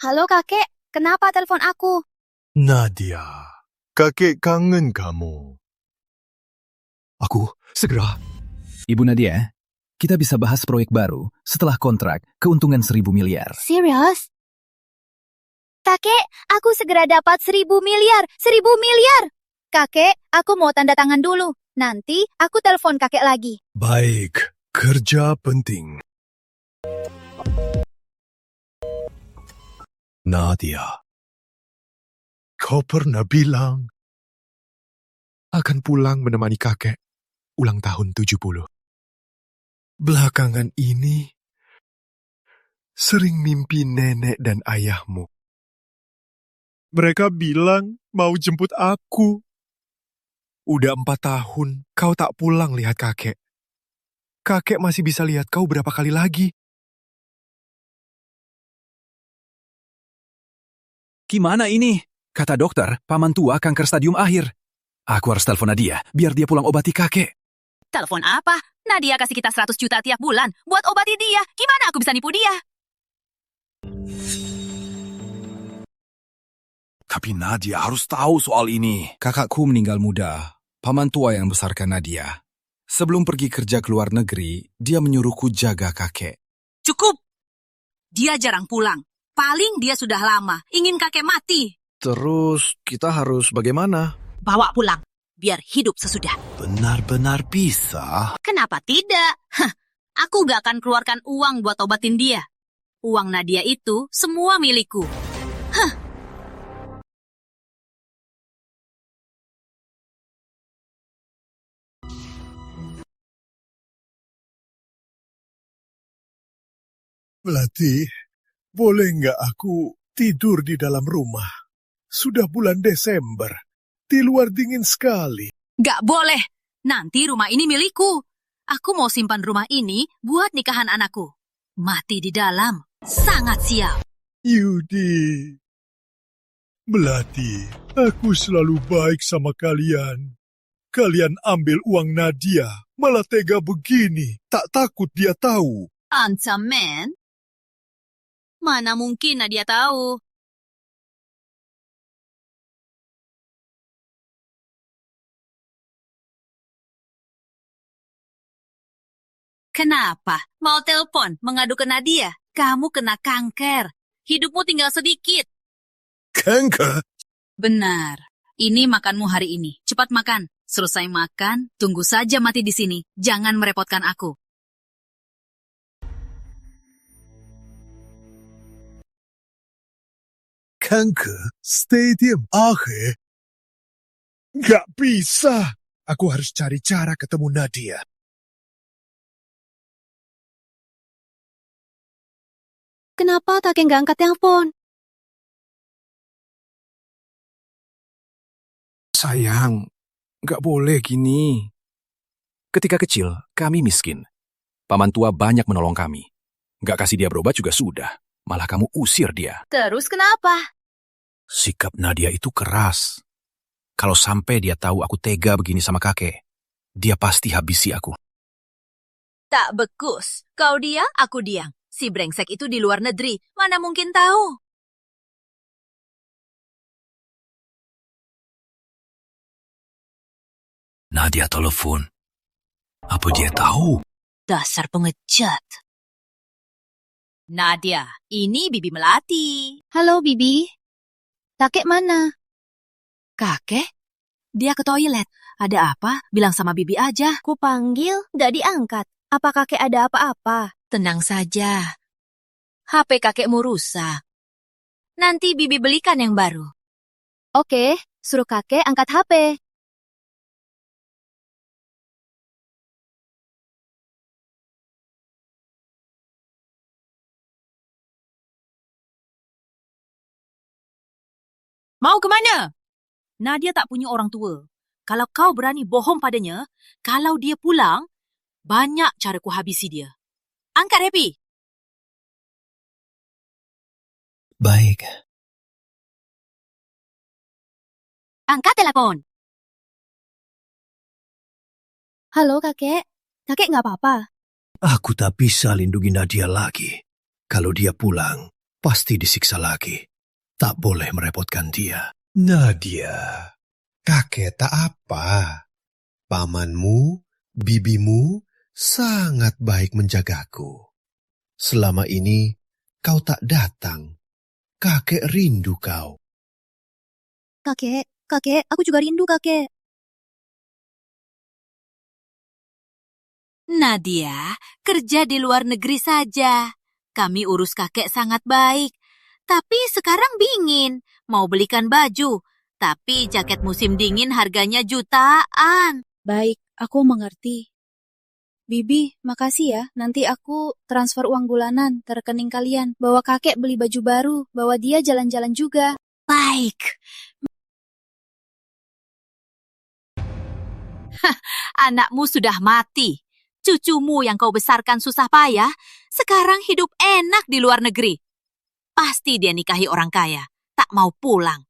Halo kakek, kenapa telepon aku? Nadia, kakek kangen kamu. Aku segera. Ibu Nadia, kita bisa bahas proyek baru setelah kontrak keuntungan 1.000 miliar. Serius? Kakek, aku segera dapat 1.000 miliar. 1.000 miliar! Kakek, aku mau tanda tangan dulu. Nanti aku telepon kakek lagi. Baik, kerja penting. Nadia, kau pernah bilang Akan pulang menemani kakek ulang tahun 70. belakangan ini sering mimpi nenek dan ayahmu. Mereka bilang mau jemput aku. Udah 4 tahun kau tak pulang lihat kakek. Kakek masih bisa lihat kau berapa kali lagi. Gimana ini? Kata dokter, paman tua kanker stadium akhir. Aku harus telepon Nadia, biar dia pulang obati kakek. Telepon apa? Nadia kasih kita 100 juta tiap bulan buat obati dia. Gimana aku bisa nipu dia? Tapi Nadia harus tahu soal ini. Kakakku meninggal muda. Paman tua yang membesarkan Nadia. Sebelum pergi kerja ke luar negeri, dia menyuruhku jaga kakek. Cukup! Dia jarang pulang. Paling dia sudah lama. Ingin kakek mati. Terus kita harus bagaimana? Bawa pulang. Biar hidup sesudah. Benar-benar bisa. Kenapa tidak? Hah, aku gak akan keluarkan uang buat obatin dia. Uang Nadia itu semua milikku. Hah. Melati, boleh nggak aku tidur di dalam rumah? Sudah bulan Desember. Di luar dingin sekali. Gak boleh. Nanti rumah ini milikku. Aku mau simpan rumah ini buat nikahan anakku. Mati di dalam. Sangat siap. Yudi. Melati, aku selalu baik sama kalian. Kalian ambil uang Nadia, malah tega begini. Tak takut dia tahu. Ancaman? Mana mungkin Nadia tahu? Kenapa? Mau telepon mengadu ke Nadia? Kamu kena kanker. Hidupmu tinggal sedikit. Kanker? Benar. Ini makanmu hari ini. Cepat makan. Selesai makan, tunggu saja mati di sini. Jangan merepotkan aku. Kanker? Stadium akhir? Nggak bisa. Aku harus cari cara ketemu Nadia. Kenapa kakek nggak angkat telepon? Sayang, gak boleh gini. Ketika kecil, kami miskin. Paman tua banyak menolong kami. Gak kasih dia berobat juga sudah. Malah kamu usir dia. Terus kenapa? Sikap Nadia itu keras. Kalau sampai dia tahu aku tega begini sama kakek, dia pasti habisi aku. Tak bekus. Kau dia, aku diam. Si brengsek itu di luar negeri. Mana mungkin tahu? Nadia telepon. Apa dia tahu? Dasar pengecut. Nadia, ini Bibi Melati. Halo, Bibi. Kakek mana? Kakek? Dia ke toilet. Ada apa? Bilang sama Bibi aja. Ku panggil, nggak diangkat. Apa kakek ada apa-apa? Tenang saja. HP kakekmu rusak. Nanti Bibi belikan yang baru. Oke, suruh kakek angkat HP. Mau kemana? Nadia tak punya orang tua. Kalau kau berani bohong padanya, kalau dia pulang, banyak cara ku habisi dia. Angkat, Happy. Baik. Angkat telepon. Halo, kakek. Kakek nggak apa-apa? Aku tak bisa lindungi Nadia lagi. Kalau dia pulang, pasti disiksa lagi. Tak boleh merepotkan dia. Nadia, kakek tak apa. Pamanmu, bibimu sangat baik menjagaku. Selama ini kau tak datang. Kakek rindu kau. Kakek, aku juga rindu kakek. Nadia, kerja di luar negeri saja. Kami urus kakek sangat baik. Tapi sekarang dingin. Mau belikan baju. Tapi jaket musim dingin harganya jutaan. Baik, aku mengerti. Bibi, makasih ya. Nanti aku transfer uang bulanan ke rekening kalian. Bawa kakek beli baju baru. Bawa dia jalan-jalan juga. Baik. Anakmu sudah mati. Cucumu yang kau besarkan susah payah, sekarang hidup enak di luar negeri. Pasti dia nikahi orang kaya, tak mau pulang.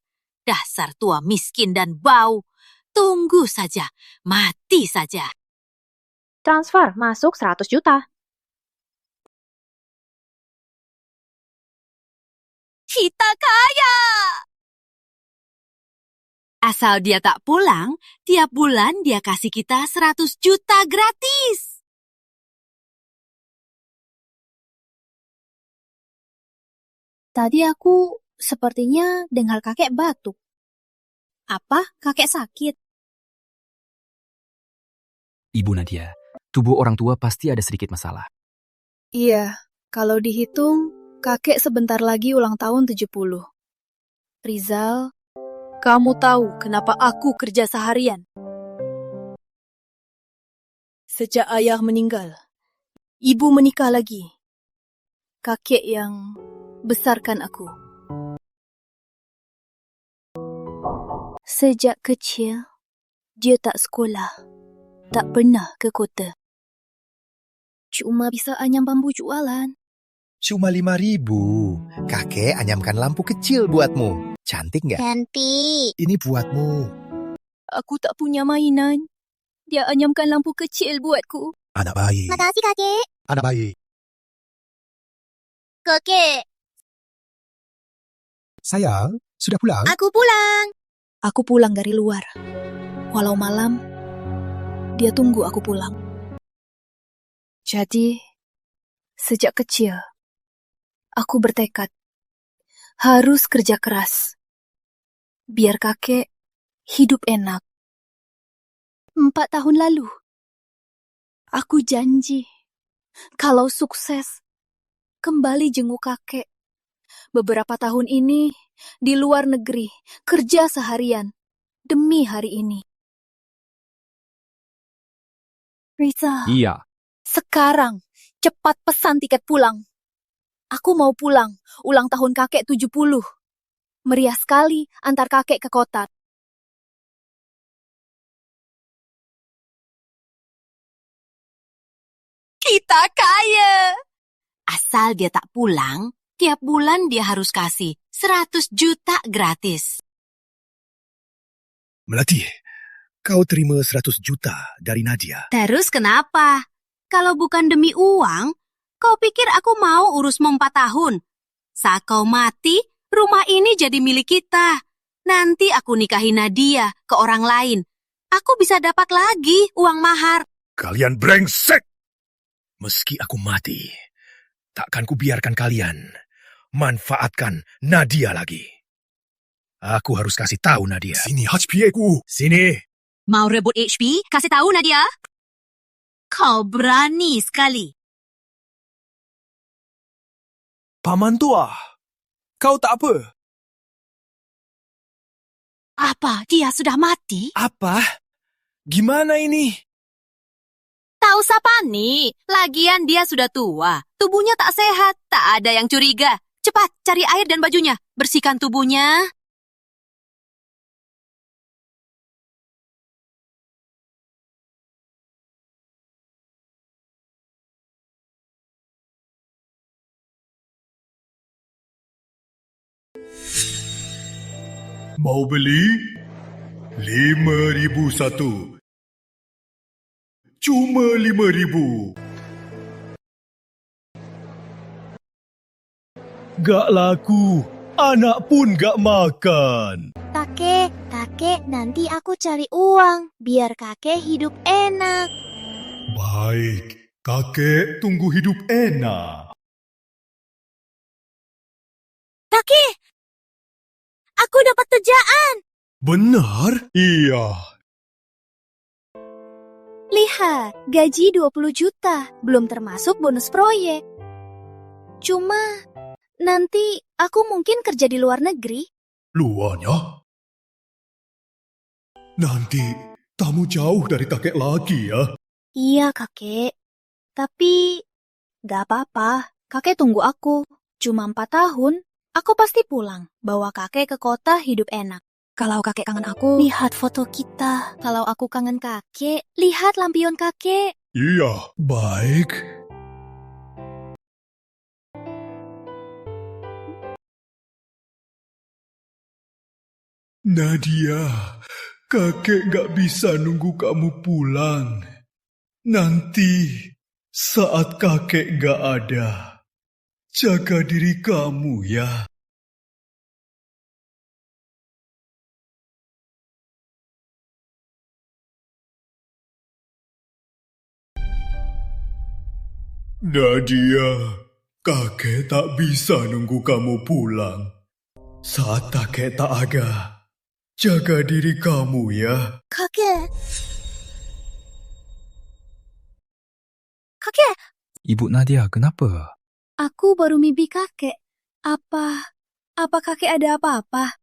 Dasar tua miskin dan bau. Tunggu saja, mati saja. Transfer masuk 100 juta. Kita kaya! Asal dia tak pulang, tiap bulan dia kasih kita 100 juta gratis. Tadi aku sepertinya dengar kakek batuk. Apa? Kakek sakit? Ibu Nadia, tubuh orang tua pasti ada sedikit masalah. Iya, kalau dihitung, kakek sebentar lagi ulang tahun 70. Rizal, kamu tahu kenapa aku kerja seharian? Sejak ayah meninggal, ibu menikah lagi. Kakek yang besarkan aku. Sejak kecil, dia tak sekolah, tak pernah ke kota. Cuma bisa anyam bambu jualan. Cuma 5.000. Kakek anyamkan lampu kecil buatmu. Cantik nggak? Cantik. Ini buatmu. Aku tak punya mainan. Dia anyamkan lampu kecil buatku. Anak baik. Makasih kakek. Anak baik. Kakek, Sayang, sudah pulang? aku pulang. Aku pulang dari luar. Walau malam, dia tunggu aku pulang. Jadi, sejak kecil, aku bertekad harus kerja keras. Biar kakek hidup enak. 4 tahun lalu, aku janji kalau sukses, kembali jenguk kakek. Beberapa tahun ini, di luar negeri, kerja seharian, demi hari ini. Riza, Iya, sekarang, cepat pesan tiket pulang. Aku mau pulang, ulang tahun kakek 70. Meriah sekali antar kakek ke kota. Kita kaya! Asal dia tak pulang, tiap bulan dia harus kasih 100 juta gratis. Melati, kau terima 100 juta dari Nadia. Terus kenapa? Kalau bukan demi uang, kau pikir aku mau urusmu 4 tahun? Saat kau mati, rumah ini jadi milik kita. Nanti aku nikahi Nadia ke orang lain. Aku bisa dapat lagi uang mahar. Kalian brengsek! Meski aku mati, takkan kubiarkan kalian manfaatkan Nadia lagi. Aku harus kasih tahu Nadia. Sini HP ku. Sini. Mau rebut HP? Kasih tahu Nadia. Kau berani sekali. Paman tua, kau tak apa? Apa? Dia sudah mati? Apa? Gimana ini? Tak usah panik. Lagian dia sudah tua. Tubuhnya tak sehat. Tak ada yang curiga. Cepat, cari air dan bajunya. Bersihkan tubuhnya. Mau beli? 5.001. Cuma 5.000. gak laku. Anak pun gak makan. Kakek, nanti aku cari uang biar kakek hidup enak. Baik, kakek tunggu hidup enak. Kakek, aku dapat kerjaan. Benar? Iya. Lihat, gaji 20 juta, belum termasuk bonus proyek. Cuma, nanti aku mungkin kerja di luar negeri. Luarnya? Nanti kamu jauh dari kakek lagi ya. Iya, kakek. Tapi, gak apa-apa. Kakek tunggu aku. Cuma 4 tahun, aku pasti pulang. Bawa kakek ke kota hidup enak. Kalau kakek kangen aku, lihat foto kita. Kalau aku kangen kakek, lihat lampion kakek. Iya, baik. Nadia, kakek gak bisa nunggu kamu pulang. Nanti saat kakek gak ada, jaga diri kamu ya. Nadia, kakek tak bisa nunggu kamu pulang. Saat kakek tak ada, jaga diri kamu ya. Kakek, Ibu Nadia, kenapa? Aku baru mimpi kakek. Apa kakek ada apa-apa?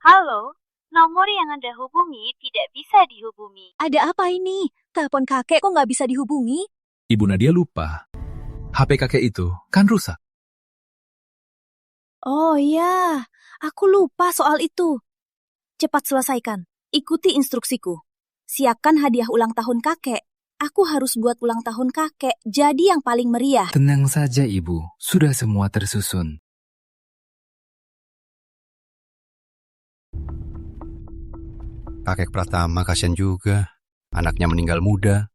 Halo, nomor yang Anda hubungi tidak bisa dihubungi. Ada apa ini? Telepon kakek kok nggak bisa dihubungi? Ibu Nadia lupa. HP kakek itu kan rusak. Oh iya, aku lupa soal itu. Cepat selesaikan. Ikuti instruksiku. Siapkan hadiah ulang tahun kakek. Aku harus buat ulang tahun kakek jadi yang paling meriah. Tenang saja, Ibu. Sudah semua tersusun. Kakek Pratama kasihan juga. Anaknya meninggal muda.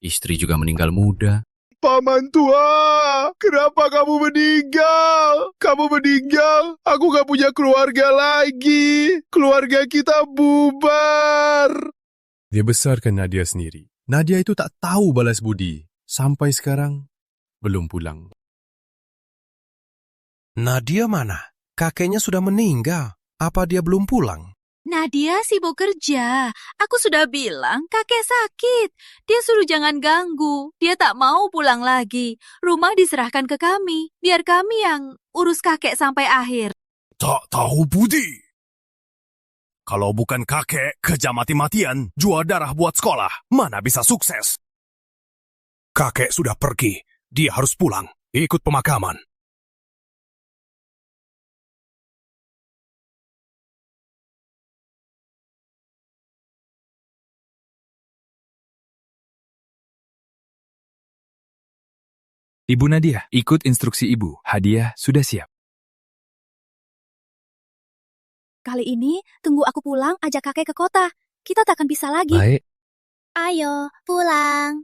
Istri juga meninggal muda. Paman tua, kenapa kamu meninggal? Kamu meninggal, aku gak punya keluarga lagi. Keluarga kita bubar. Dia besarkan Nadia sendiri. Nadia itu tak tahu balas budi. Sampai sekarang, belum pulang. Nadia mana? Kakeknya sudah meninggal. Apa dia belum pulang? Nadia sibuk kerja. Aku sudah bilang kakek sakit. Dia suruh jangan ganggu. Dia tak mau pulang lagi. Rumah diserahkan ke kami. Biar kami yang urus kakek sampai akhir. Tak tahu budi. Kalau bukan kakek, kerja mati-matian, jual darah buat sekolah. Mana bisa sukses? Kakek sudah pergi. Dia harus pulang. Ikut pemakaman. Ibu Nadia, ikut instruksi ibu. Hadiah sudah siap. Kali ini, tunggu aku pulang, ajak kakek ke kota. Kita tak akan bisa lagi. Baik. ayo pulang.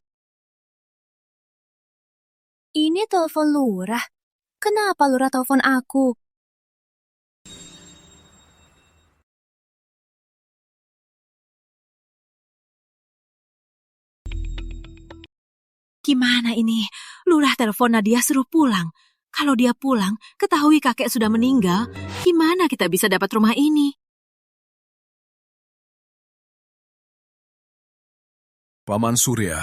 Ini telepon lurah. Kenapa lurah telepon aku? Gimana ini? Lurah telepon Nadia suruh pulang. Kalau dia pulang, ketahui kakek sudah meninggal, gimana kita bisa dapat rumah ini? Paman Surya,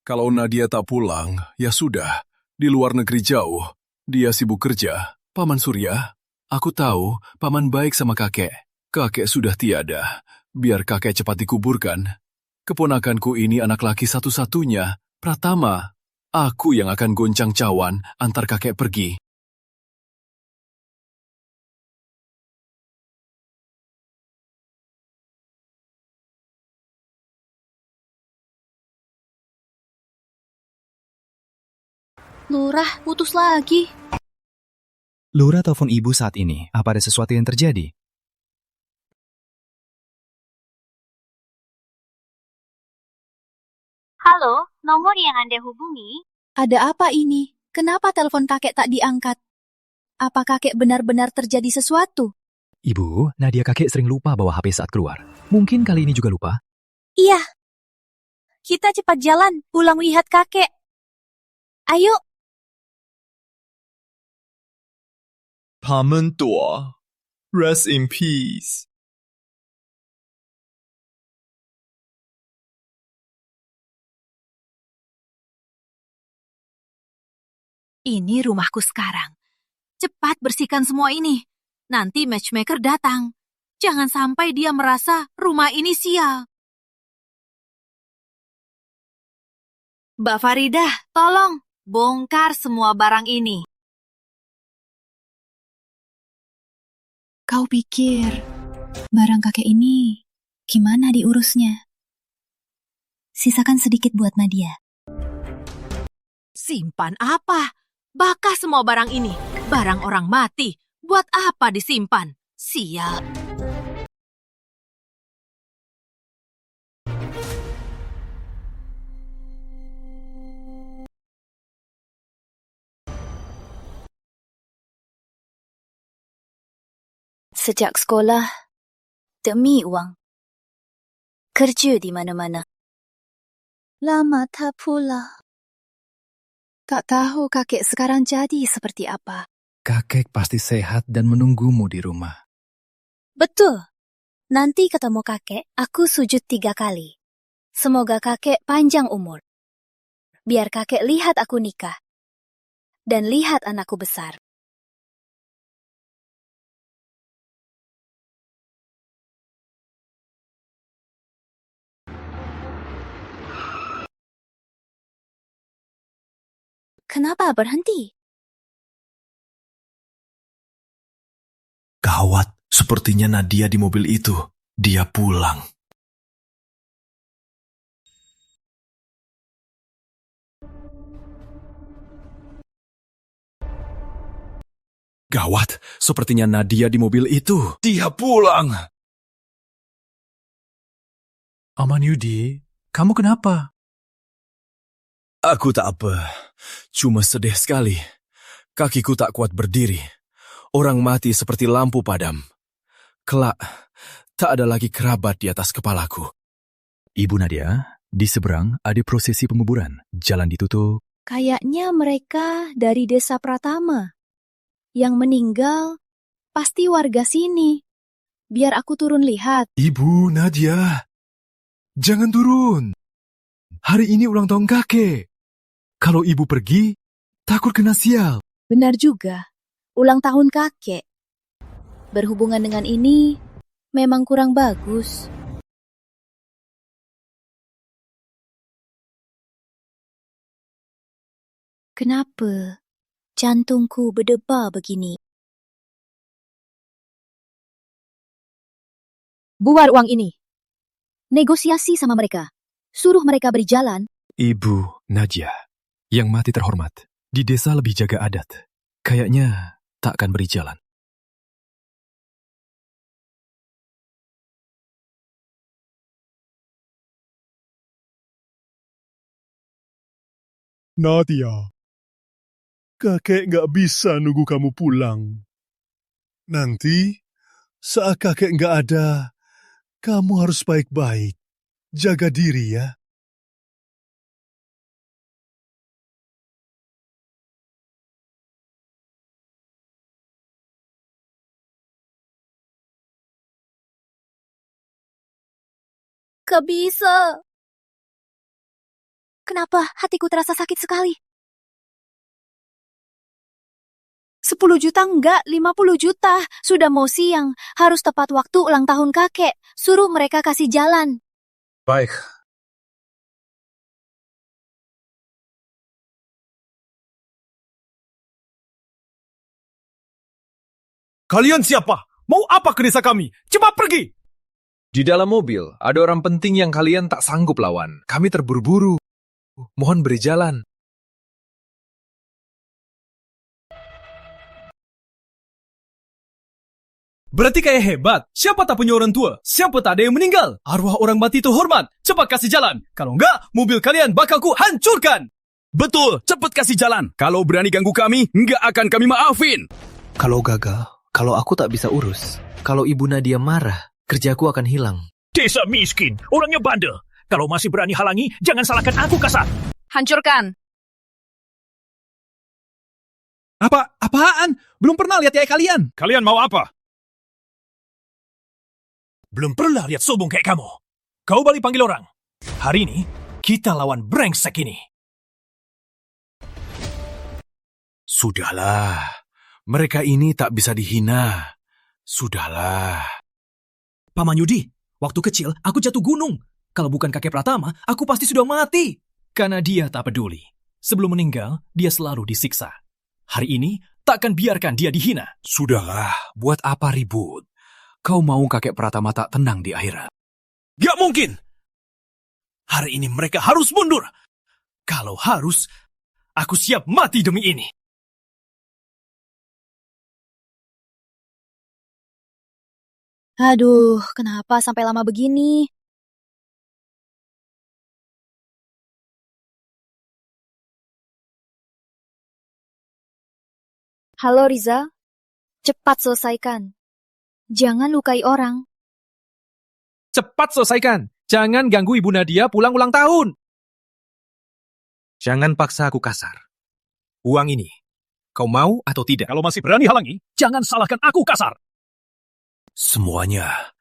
kalau Nadia tak pulang, ya sudah. Di luar negeri jauh, dia sibuk kerja. Paman Surya, aku tahu paman baik sama kakek. Kakek sudah tiada. Biar kakek cepat dikuburkan. Keponakanku ini anak laki satu-satunya. Pratama, aku yang akan goncang cawan antar kakek pergi. Lurah, putus lagi. Lurah telepon ibu saat ini. Apa ada sesuatu yang terjadi? Halo, nomor yang Anda hubungi. Ada apa ini? Kenapa telepon kakek tak diangkat? Apa kakek benar-benar terjadi sesuatu? Ibu, Nadia kakek sering lupa bawa HP saat keluar. Mungkin kali ini juga lupa. Iya. Kita cepat jalan, pulang lihat kakek. Ayo. Pamantua, rest in peace. Ini rumahku sekarang. Cepat bersihkan semua ini. Nanti matchmaker datang. Jangan sampai dia merasa rumah ini sial. Mbak Faridah, tolong bongkar semua barang ini. Kau pikir barang kakek ini gimana diurusnya? Sisakan sedikit buat Nadia. Simpan apa? Bakar semua barang ini. Barang orang mati. Buat apa disimpan? Sial. Sejak sekolah, demi uang. Kerja di mana-mana. Lama tak pula. Tak tahu kakek sekarang jadi seperti apa. Kakek pasti sehat dan menunggumu di rumah. Betul. Nanti ketemu kakek, aku sujud 3 kali. Semoga kakek panjang umur. Biar kakek lihat aku nikah. Dan lihat anakku besar. Kenapa berhenti? Gawat, sepertinya Nadia di mobil itu. Dia pulang. Gawat, sepertinya Nadia di mobil itu. Dia pulang. Aman Yudi, kamu kenapa? Aku tak apa. Cuma sedih sekali. Kakiku tak kuat berdiri. Orang mati seperti lampu padam. Kelak, tak ada lagi kerabat di atas kepalaku. Ibu Nadia, di seberang ada prosesi penguburan. Jalan ditutup. Kayaknya mereka dari desa Pratama. Yang meninggal pasti warga sini. Biar aku turun lihat. Ibu Nadia, jangan turun. Hari ini ulang tahun kakek. Kalau ibu pergi, takut kena sial. Benar juga. Ulang tahun kakek. Berhubungan dengan ini memang kurang bagus. Kenapa jantungku berdebar begini? Buar uang ini. Negosiasi sama mereka. Suruh mereka berjalan. Ibu Nadia, yang mati terhormat. Di desa lebih jaga adat. Kayaknya tak akan beri jalan. Nadia, kakek gak bisa nunggu kamu pulang. Nanti, saat kakek gak ada, kamu harus baik-baik. Jaga diri ya. Gak bisa. Kenapa hatiku terasa sakit sekali? 10 juta enggak, 50 juta. Sudah mau siang, harus tepat waktu ulang tahun kakek. Suruh mereka kasih jalan. Baik. Kalian siapa? Mau apa ke desa kami? Cepat pergi! Di dalam mobil, ada orang penting yang kalian tak sanggup lawan. Kami terburu-buru. Mohon beri jalan. Berarti kayak hebat. Siapa tak punya orang tua? Siapa tak ada yang meninggal? Arwah orang mati itu hormat. Cepat kasih jalan. Kalau enggak, mobil kalian bakal ku hancurkan. Betul, cepet kasih jalan. Kalau berani ganggu kami, nggak akan kami maafin. Kalau gagal, kalau aku tak bisa urus, kalau Ibu Nadia marah, kerjaku akan hilang. Desa miskin, orangnya bandel. Kalau masih berani halangi, jangan salahkan aku kasar. Hancurkan. Apaan? Belum pernah lihat kayak kalian. Kalian mau apa? Belum pernah lihat sombong kayak kamu. Kau balik panggil orang. Hari ini, kita lawan brengsek ini. Sudahlah, mereka ini tak bisa dihina. Sudahlah. Paman Yudi, waktu kecil aku jatuh gunung. Kalau bukan kakek Pratama, aku pasti sudah mati. Karena dia tak peduli. Sebelum meninggal, dia selalu disiksa. Hari ini, takkan biarkan dia dihina. Sudahlah, buat apa ribut? Kau mau kakek Pratama tak tenang di akhirat? Gak mungkin! Hari ini mereka harus mundur. Kalau harus, aku siap mati demi ini. Aduh, kenapa sampai lama begini? Halo Rizal, cepat selesaikan. Jangan lukai orang. Cepat selesaikan. Jangan ganggu Ibu Nadia pulang ulang tahun. Jangan paksa aku kasar. Uang ini, kau mau atau tidak? Kalau masih berani halangi, jangan salahkan aku kasar. Semuanya,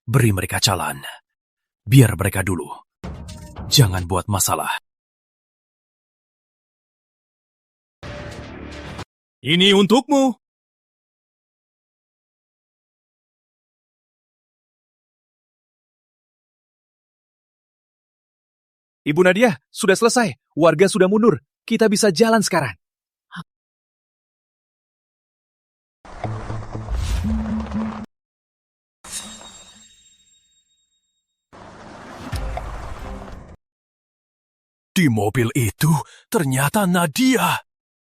beri mereka jalan. Biar mereka dulu. Jangan buat masalah. Ini untukmu. Ibu Nadia, sudah selesai. Warga sudah mundur. Kita bisa jalan sekarang. Di mobil itu ternyata Nadia.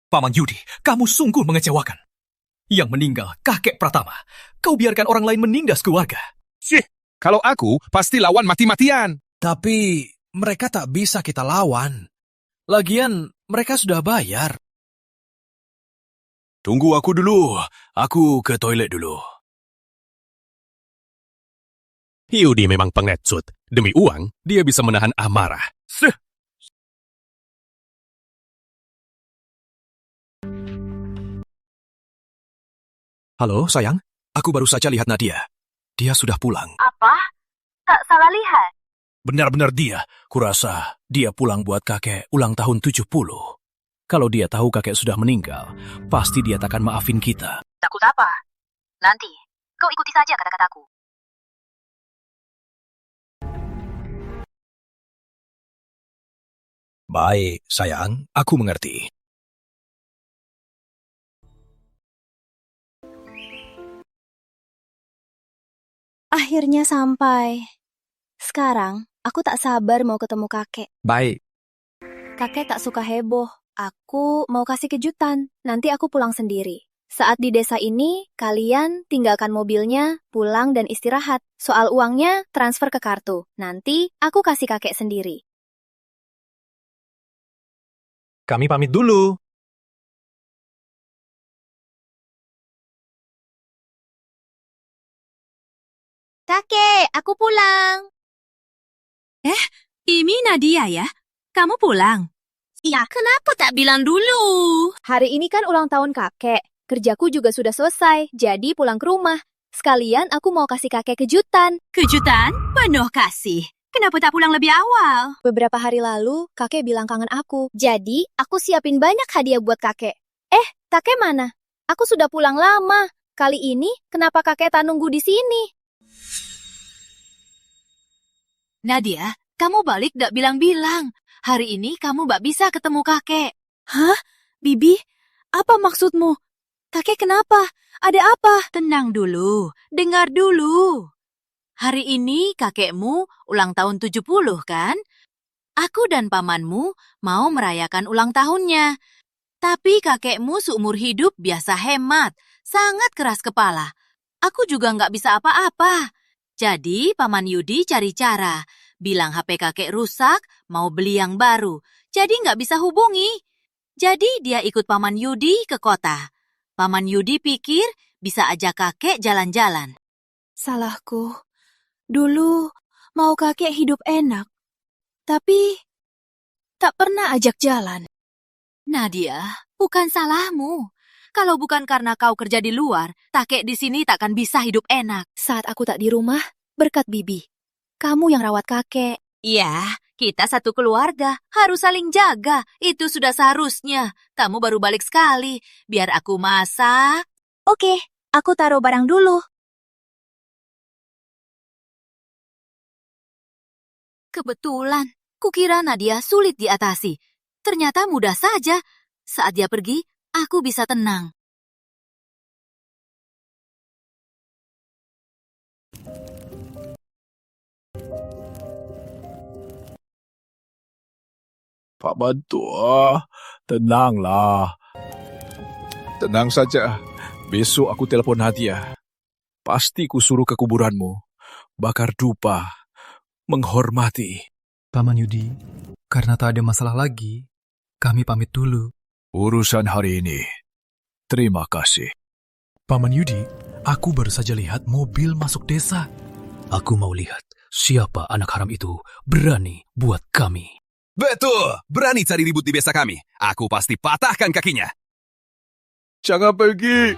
Paman Yudi, kamu sungguh mengecewakan. Yang meninggal kakek Pratama. Kau biarkan orang lain menindas keluarga. Sih, kalau aku pasti lawan mati-matian. Tapi mereka tak bisa kita lawan. Lagian mereka sudah bayar. Tunggu aku dulu. Aku ke toilet dulu. Yudi memang pengecut. Demi uang, dia bisa menahan amarah. Halo, sayang. Aku baru saja lihat Nadia. Dia sudah pulang. Apa? Tak salah lihat. Benar-benar dia. Kurasa dia pulang buat kakek ulang tahun 70. Kalau dia tahu kakek sudah meninggal, pasti dia takkan maafin kita. Takut apa? Nanti, kau ikuti saja kata-kataku. Baik, sayang. Aku mengerti. Akhirnya sampai. Sekarang, aku tak sabar mau ketemu kakek. Baik. Kakek tak suka heboh. Aku mau kasih kejutan. Nanti aku pulang sendiri. Saat di desa ini, kalian tinggalkan mobilnya, pulang dan istirahat. Soal uangnya, transfer ke kartu. Nanti, aku kasih kakek sendiri. Kami pamit dulu. Kakek, aku pulang. Ini Nadia ya? Kamu pulang? Iya. Kenapa tak bilang dulu? Hari ini kan ulang tahun kakek. Kerjaku juga sudah selesai, jadi pulang ke rumah. Sekalian aku mau kasih kakek kejutan. Kejutan? Penuh kasih. Kenapa tak pulang lebih awal? Beberapa hari lalu, kakek bilang kangen aku. Jadi, aku siapin banyak hadiah buat kakek. Kakek mana? Aku sudah pulang lama. Kali ini, kenapa kakek tak nunggu di sini? Nadia, kamu balik gak bilang-bilang. Hari ini kamu gak bisa ketemu kakek. Hah? Bibi? Apa maksudmu? Kakek kenapa? Ada apa? Tenang dulu, dengar dulu. Hari ini kakekmu ulang tahun 70 kan? Aku dan pamanmu mau merayakan ulang tahunnya. Tapi kakekmu seumur hidup biasa hemat, sangat keras kepala. Aku juga nggak bisa apa-apa. Jadi Paman Yudi cari cara bilang HP kakek rusak, mau beli yang baru, jadi nggak bisa hubungi. Jadi dia ikut Paman Yudi ke kota. Paman Yudi pikir bisa ajak kakek jalan-jalan. Salahku. Dulu mau kakek hidup enak, tapi tak pernah ajak jalan. Nadia, bukan salahmu. Kalau bukan karena kau kerja di luar, kakek di sini takkan bisa hidup enak. Saat aku tak di rumah, berkat Bibi, kamu yang rawat kakek. Iya, kita satu keluarga, harus saling jaga. Itu sudah seharusnya. Kamu baru balik sekali, biar aku masak. Oke, aku taruh barang dulu. Kebetulan, kukira Nadia sulit diatasi. Ternyata mudah saja. Saat dia pergi, aku bisa tenang. Pak Bantua, tenanglah. Tenang saja. Besok aku telepon Nadia. Pasti kusuruh ke kuburanmu. Bakar dupa. Menghormati. Paman Yudi, karena tak ada masalah lagi, kami pamit dulu. Urusan hari ini. Terima kasih. Paman Yudi, aku baru saja lihat mobil masuk desa. Aku mau lihat siapa anak haram itu berani buat kami. Betul, berani cari ribut di desa kami. Aku pasti patahkan kakinya. Jangan pergi.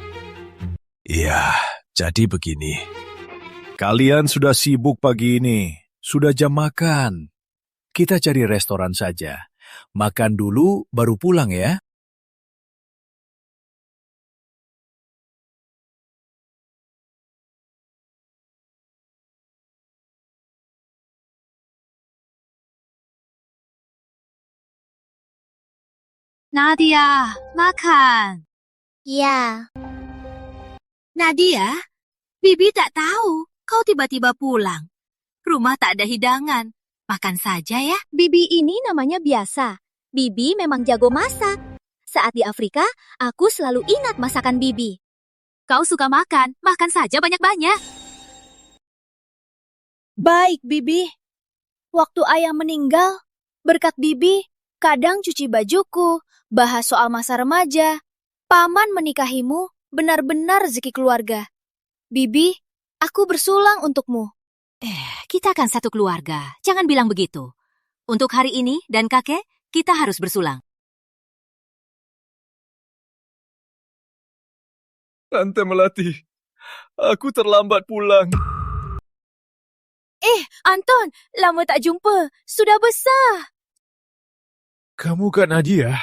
Ya, jadi begini. Kalian sudah sibuk pagi ini. Sudah jam makan. Kita cari restoran saja. Makan dulu, baru pulang ya. Nadia, makan. Ya. Nadia, Bibi tak tahu kau tiba-tiba pulang. Rumah tak ada hidangan. Makan saja ya. Bibi ini namanya biasa. Bibi memang jago masak. Saat di Afrika, aku selalu ingat masakan Bibi. Kau suka makan, makan saja banyak-banyak. Baik, Bibi. Waktu ayah meninggal, berkat Bibi, kadang cuci bajuku, bahas soal masa remaja. Paman menikahimu, benar-benar rezeki keluarga. Bibi, aku bersulang untukmu. Kita kan satu keluarga. Jangan bilang begitu. Untuk hari ini dan kakek, kita harus bersulang. Tante Melati, aku terlambat pulang. Anton, lama tak jumpa. Sudah besar. Kamu Kak Nadia?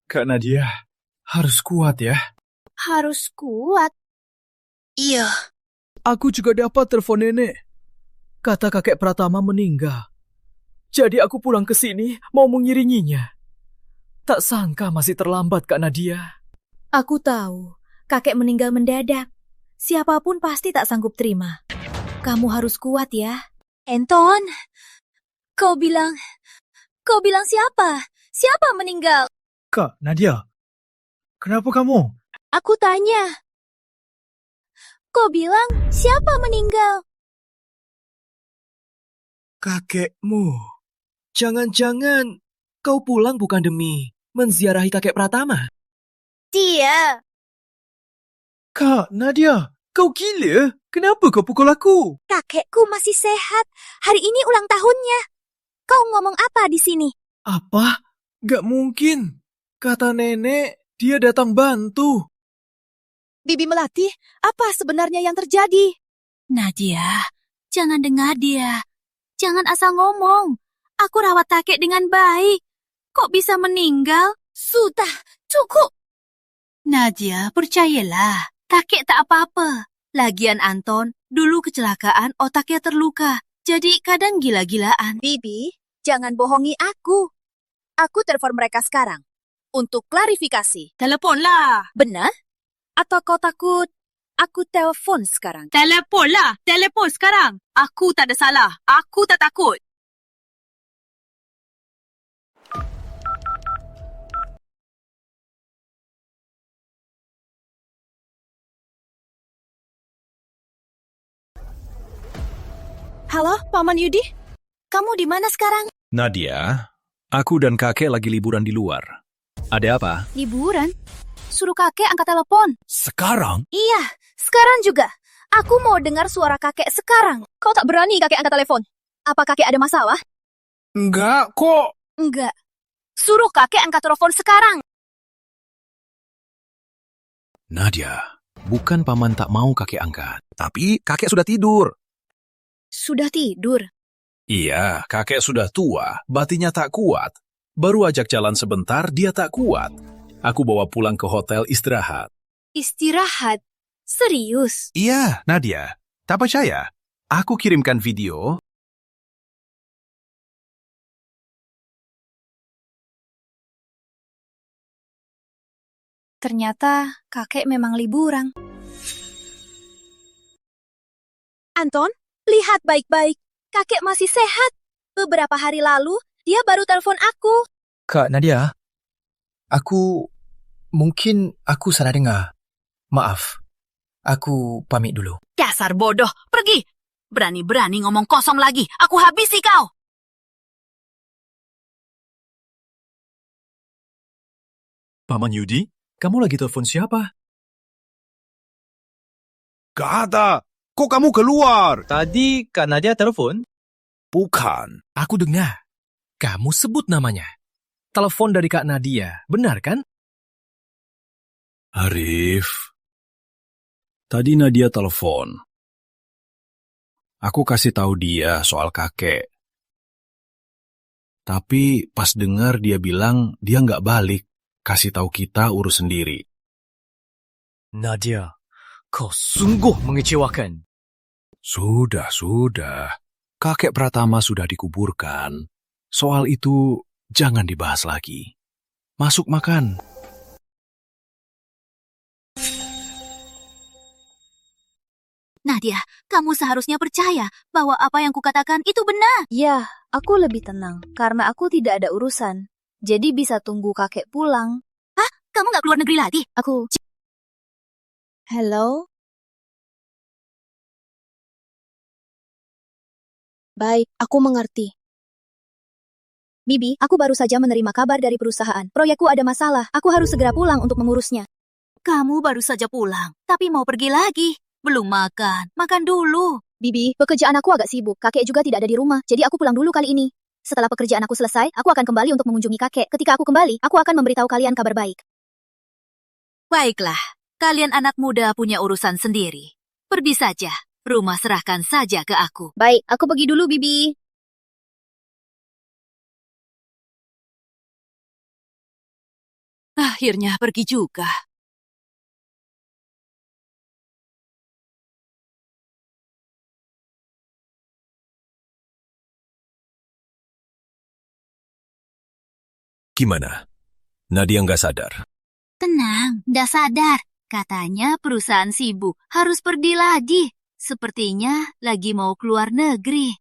Kak Nadia, harus kuat ya. Harus kuat. Iya. Aku juga dapat telepon nenek. Kata kakek Pratama meninggal. Jadi aku pulang ke sini mau mengiringinya. Tak sangka masih terlambat, Kak Nadia. Aku tahu, kakek meninggal mendadak. Siapapun pasti tak sanggup terima. Kamu harus kuat ya. Anton, kau bilang siapa? Siapa meninggal? Kak Nadia, kenapa kamu? Aku tanya. Kau bilang siapa meninggal? Kakekmu. Jangan-jangan kau pulang bukan demi menziarahi kakek Pratama? Dia. Kak Nadia, kau gila? Kenapa kau pukul aku? Kakekku masih sehat. Hari ini ulang tahunnya. Kau ngomong apa di sini? Apa? Gak mungkin. Kata nenek, dia datang bantu. Bibi Melati, apa sebenarnya yang terjadi? Nadia, jangan dengar dia. Jangan asal ngomong. Aku rawat kakek dengan baik. Kok bisa meninggal? Sudah, cukup. Nadia, percayalah. Kakek tak apa-apa. Lagian Anton, dulu kecelakaan otaknya terluka. Jadi kadang gila-gilaan. Bibi, jangan bohongi aku. Aku telepon mereka sekarang. Untuk klarifikasi. Teleponlah. Benar? Atau kau takut aku telepon sekarang? Teleponlah. Telepon sekarang. Aku tak ada salah. Aku tak takut. Halo, Paman Yudi? kamu di mana sekarang? Nadia, aku dan kakek lagi liburan di luar. Ada apa? Liburan? Suruh kakek angkat telepon. Sekarang? Iya, sekarang juga. Aku mau dengar suara kakek sekarang. Kau tak berani kakek angkat telepon. Apa kakek ada masalah? Enggak kok. Enggak. Suruh kakek angkat telepon sekarang. Nadia, bukan paman tak mau kakek angkat. Tapi kakek sudah tidur. Sudah tidur? Iya, kakek sudah tua, batinnya tak kuat. Baru ajak jalan sebentar, dia tak kuat. Aku bawa pulang ke hotel istirahat. Istirahat? Serius? Iya, Nadia. Tak percaya? Aku kirimkan video. Ternyata kakek memang liburan. Anton, lihat baik-baik. Kakek masih sehat. Beberapa hari lalu, dia baru telepon aku. Kak Nadia, mungkin aku salah dengar. Maaf, aku pamit dulu. Dasar bodoh, pergi! Berani-berani ngomong kosong lagi, aku habisi kau! Paman Yudi, kamu lagi telepon siapa? Gak ada. Kok kamu keluar? Tadi Kak Nadia telepon? Bukan. Aku dengar. Kamu sebut namanya. Telepon dari Kak Nadia, benar kan? Arif, tadi Nadia telepon. Aku kasih tahu dia soal kakek. Tapi pas dengar dia bilang dia nggak balik, kasih tahu kita urus sendiri. Nadia, kau sungguh mengecewakan. Sudah. Kakek Pratama sudah dikuburkan. Soal itu jangan dibahas lagi. Masuk makan. Nadia, kamu seharusnya percaya bahwa apa yang kukatakan itu benar. Ya, aku lebih tenang karena aku tidak ada urusan. Jadi bisa tunggu kakek pulang. Hah? Kamu nggak keluar negeri lagi? Aku... Hello? Baik, aku mengerti. Bibi, aku baru saja menerima kabar dari perusahaan. Proyekku ada masalah. Aku harus segera pulang untuk mengurusnya. Kamu baru saja pulang, tapi mau pergi lagi. Belum makan. Makan dulu. Bibi, pekerjaan aku agak sibuk. Kakek juga tidak ada di rumah, jadi aku pulang dulu kali ini. Setelah pekerjaan aku selesai, aku akan kembali untuk mengunjungi kakek. Ketika aku kembali, aku akan memberitahu kalian kabar baik. Baiklah, kalian anak muda punya urusan sendiri. Pergi saja. Rumah serahkan saja ke aku. Baik, aku pergi dulu, Bibi. Akhirnya pergi juga. Gimana? Nadia nggak sadar? Tenang, udah sadar. Katanya perusahaan sibuk, harus pergi lagi. Sepertinya lagi mau keluar negeri.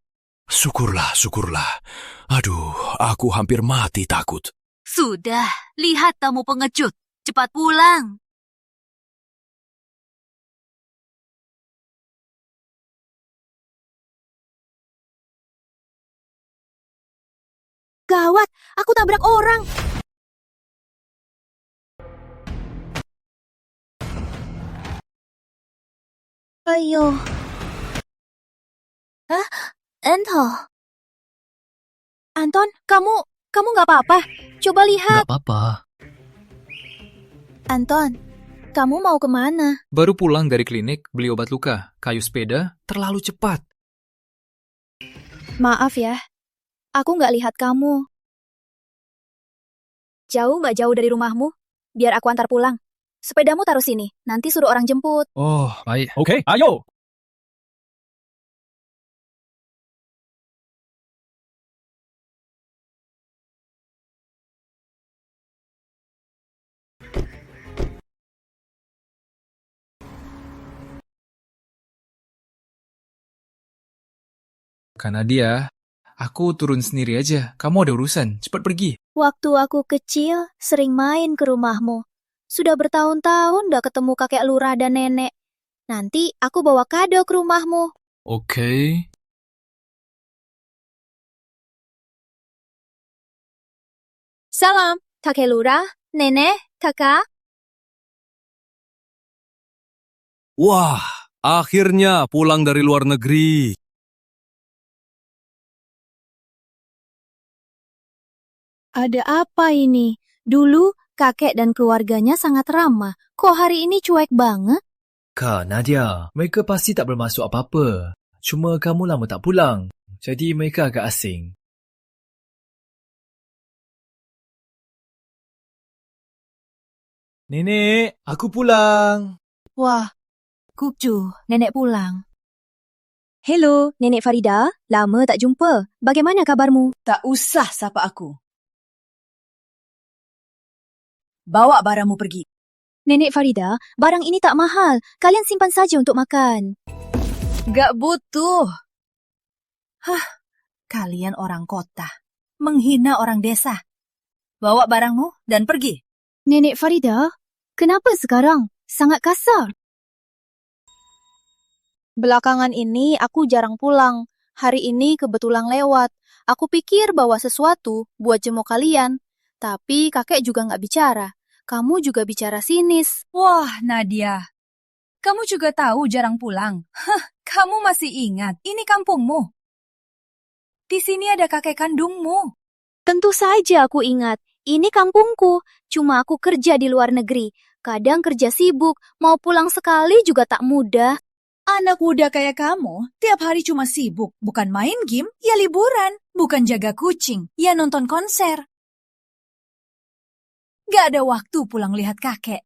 Syukurlah. Aduh, aku hampir mati takut. Sudah, lihat tamu pengecut. Cepat pulang. Gawat, aku tabrak orang. Ayo. Hah? Anton, kamu nggak apa-apa? Coba lihat. Nggak apa-apa. Anton, kamu mau kemana? Baru pulang dari klinik, beli obat luka. Kayu sepeda terlalu cepat. Maaf ya, aku nggak lihat kamu. Jauh nggak jauh dari rumahmu? Biar aku antar pulang. Sepedamu taruh sini, nanti suruh orang jemput. Oh, baik. Oke, ayo. Kak Nadia, aku turun sendiri aja. Kamu ada urusan, cepat pergi. Waktu aku kecil, sering main ke rumahmu. Sudah bertahun-tahun gak ketemu kakek lurah dan nenek. Nanti aku bawa kado ke rumahmu. Oke. Salam, kakek lurah, nenek, kakak. Wah, akhirnya pulang dari luar negeri. Ada apa ini? Dulu kakek dan keluarganya sangat ramah. Kok hari ini cuek banget? Kak, Nadia, mereka pasti tak bermaksud apa-apa. Cuma kamu lama tak pulang. Jadi mereka agak asing. Nenek, aku pulang. Wah, Kupcu, nenek pulang. Hello, Nenek Farida. Lama tak jumpa. Bagaimana kabarmu? Tak usah sapa aku. Bawa barangmu pergi. Nenek Farida, barang ini tak mahal. Kalian simpan saja untuk makan. Gak butuh. Kalian orang kota. Menghina orang desa. Bawa barangmu dan pergi. Nenek Farida, kenapa sekarang? Sangat kasar. Belakangan ini aku jarang pulang. Hari ini kebetulan lewat. Aku pikir bawa sesuatu buat jenguk kalian. Tapi kakek juga nggak bicara. Kamu juga bicara sinis. Wah, Nadia. Kamu juga tahu jarang pulang. Kamu masih ingat, ini kampungmu. Di sini ada kakek kandungmu. Tentu saja aku ingat. Ini kampungku. Cuma aku kerja di luar negeri. Kadang kerja sibuk. Mau pulang sekali juga tak mudah. Anak muda kayak kamu, tiap hari cuma sibuk. Bukan main game, ya liburan. Bukan jaga kucing, ya nonton konser. Gak ada waktu pulang lihat kakek.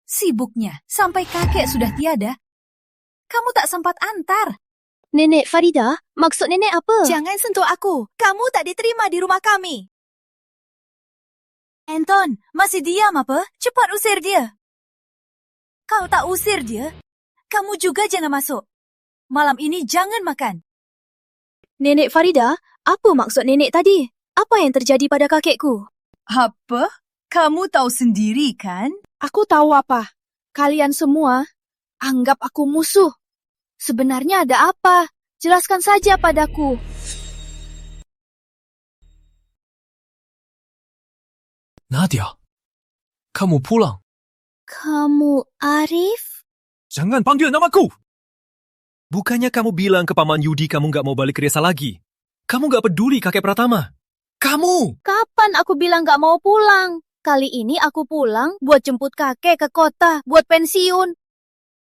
Sibuknya, sampai kakek sudah tiada. Kamu tak sempat antar. Nenek Farida, maksud nenek apa? Jangan sentuh aku. Kamu tak diterima di rumah kami. Anton, masih diam apa? Cepat usir dia. Kau tak usir dia, kamu juga jangan masuk. Malam ini jangan makan. Nenek Farida, apa maksud nenek tadi? Apa yang terjadi pada kakekku? Apa? Kamu tahu sendiri kan? Aku tahu apa. Kalian semua anggap aku musuh. Sebenarnya ada apa? Jelaskan saja padaku. Nadia, kamu pulang. Kamu Arif? Jangan panggil namaku! Bukannya kamu bilang ke Paman Yudi kamu nggak mau balik ke desa lagi? Kamu nggak peduli kakek Pratama? Kamu! Kapan aku bilang gak mau pulang? Kali ini aku pulang buat jemput kakek ke kota, buat pensiun.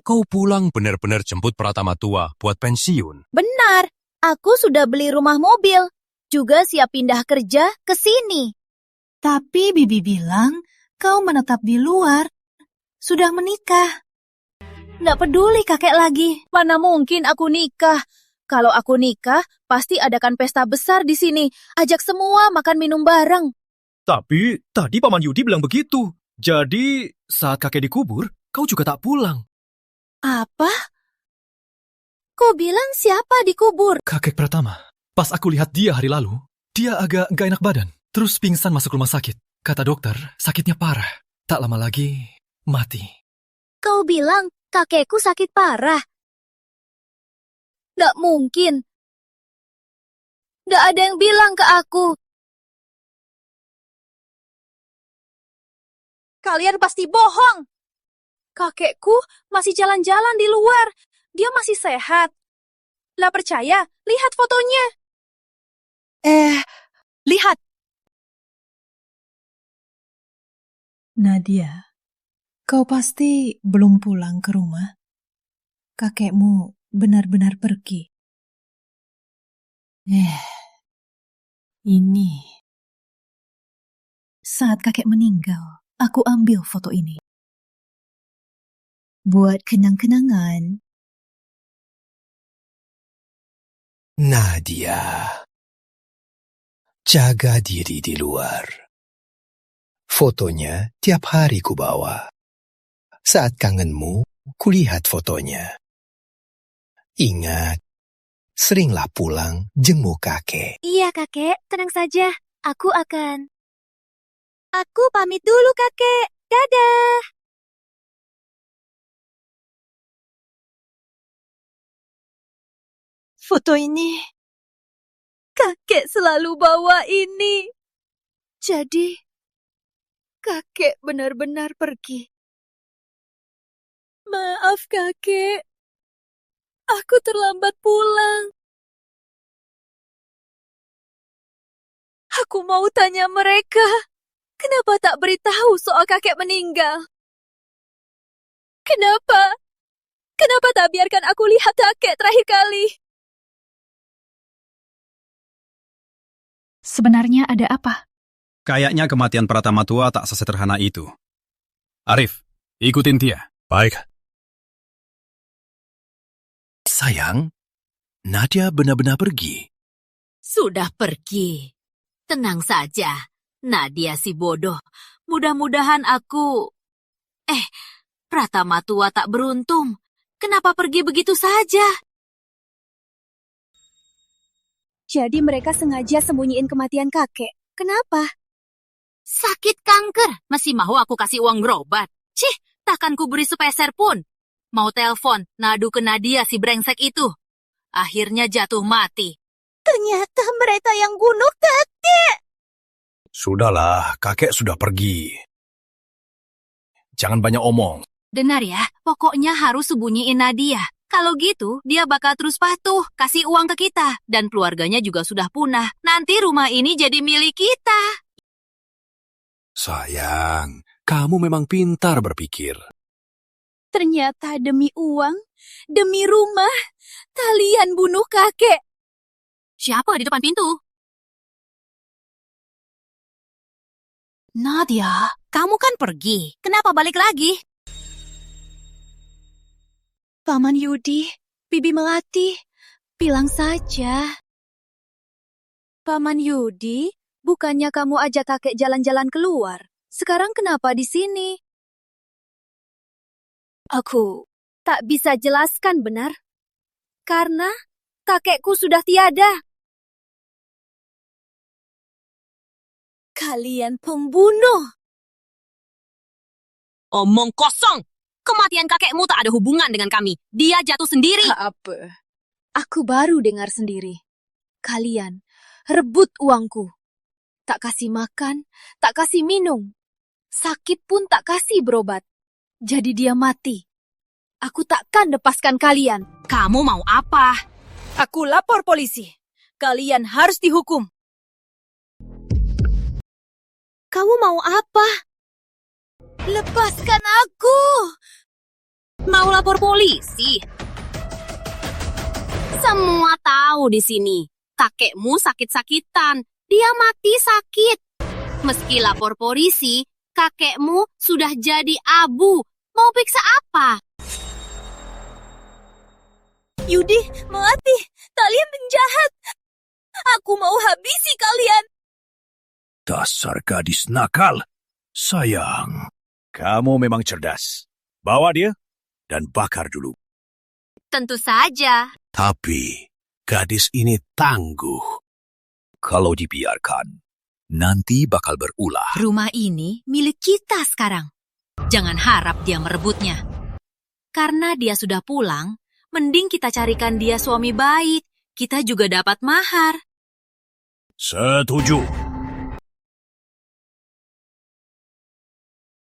Kau pulang benar-benar jemput Pratama tua buat pensiun. Benar, aku sudah beli rumah mobil. Juga siap pindah kerja ke sini. Tapi Bibi bilang kau menetap di luar. Sudah menikah. Nggak peduli kakek lagi. Mana mungkin aku nikah. Kalau aku nikah, pasti adakan pesta besar di sini. Ajak semua makan minum bareng. Tapi tadi Paman Yudi bilang begitu. Jadi saat kakek dikubur, kau juga tak pulang. Apa? Kau bilang siapa dikubur? Kakek Pratama. Pas aku lihat dia hari lalu, dia agak gak enak badan. Terus pingsan masuk rumah sakit. Kata dokter, sakitnya parah. Tak lama lagi, mati. Kau bilang kakekku sakit parah. Nggak mungkin. Nggak ada yang bilang ke aku. Kalian pasti bohong. Kakekku masih jalan-jalan di luar. Dia masih sehat. Lah percaya, lihat fotonya. Lihat. Nadia, kau pasti belum pulang ke rumah. Kakekmu benar-benar pergi. Ini. Saat kakek meninggal, aku ambil foto ini. Buat kenang-kenangan. Nadia, jaga diri di luar. Fotonya tiap hari ku bawa. Saat kangenmu, kulihat fotonya. Ingat, seringlah pulang jenguk kakek. Iya kakek, tenang saja. Aku akan. Aku pamit dulu kakek. Dadah. Foto ini Kakek selalu bawa ini. Jadi, kakek benar-benar pergi. Maaf, kakek. Aku terlambat pulang. Aku mau tanya mereka, kenapa tak beritahu soal kakek meninggal? Kenapa? Kenapa tak biarkan aku lihat kakek terakhir kali? Sebenarnya ada apa? Kayaknya kematian Pratama tua tak sesederhana itu. Arif, ikutin dia. Baik. Sayang, Nadia benar-benar pergi. Sudah pergi. Tenang saja, Nadia si bodoh. Mudah-mudahan aku... Pratama tua tak beruntung. Kenapa pergi begitu saja? Jadi mereka sengaja sembunyiin kematian kakek. Kenapa? Sakit kanker, masih mau aku kasih uang berobat. Cih, takkan ku beri sepeser pun. Mau telepon, nadu ke Nadia si brengsek itu. Akhirnya jatuh mati. Ternyata mereka yang bunuh kakek. Sudahlah, kakek sudah pergi. Jangan banyak omong. Dengar ya, pokoknya harus sembunyiin Nadia. Kalau gitu, dia bakal terus patuh, kasih uang ke kita. Dan keluarganya juga sudah punah. Nanti rumah ini jadi milik kita. Sayang, kamu memang pintar berpikir. Ternyata demi uang, demi rumah, kalian bunuh kakek. Siapa di depan pintu? Nadia, kamu kan pergi. Kenapa balik lagi? Paman Yudi, Bibi Melati, bilang saja. Paman Yudi, bukannya kamu ajak kakek jalan-jalan keluar. Sekarang kenapa di sini? Aku tak bisa jelaskan benar. Karena kakekku sudah tiada. Kalian pembunuh. Omong kosong. Kematian kakekmu tak ada hubungan dengan kami. Dia jatuh sendiri. Apa? Aku baru dengar sendiri. Kalian rebut uangku. Tak kasih makan, tak kasih minum. Sakit pun tak kasih berobat. Jadi dia mati. Aku takkan lepaskan kalian. Kamu mau apa? Aku lapor polisi. Kalian harus dihukum. Kamu mau apa? Lepaskan aku! Mau lapor polisi? Semua tahu di sini. Kakekmu sakit-sakitan. Dia mati sakit. Meski lapor polisi, kakekmu sudah jadi abu. Mau periksa apa? Yudi, Melati, kalian penjahat. Aku mau habisi kalian. Dasar gadis nakal. Sayang, kamu memang cerdas. Bawa dia dan bakar dulu. Tentu saja. Tapi gadis ini tangguh. Kalau dibiarkan, nanti bakal berulah. Rumah ini milik kita sekarang. Jangan harap dia merebutnya. Karena dia sudah pulang, mending kita carikan dia suami baik. Kita juga dapat mahar. Setuju.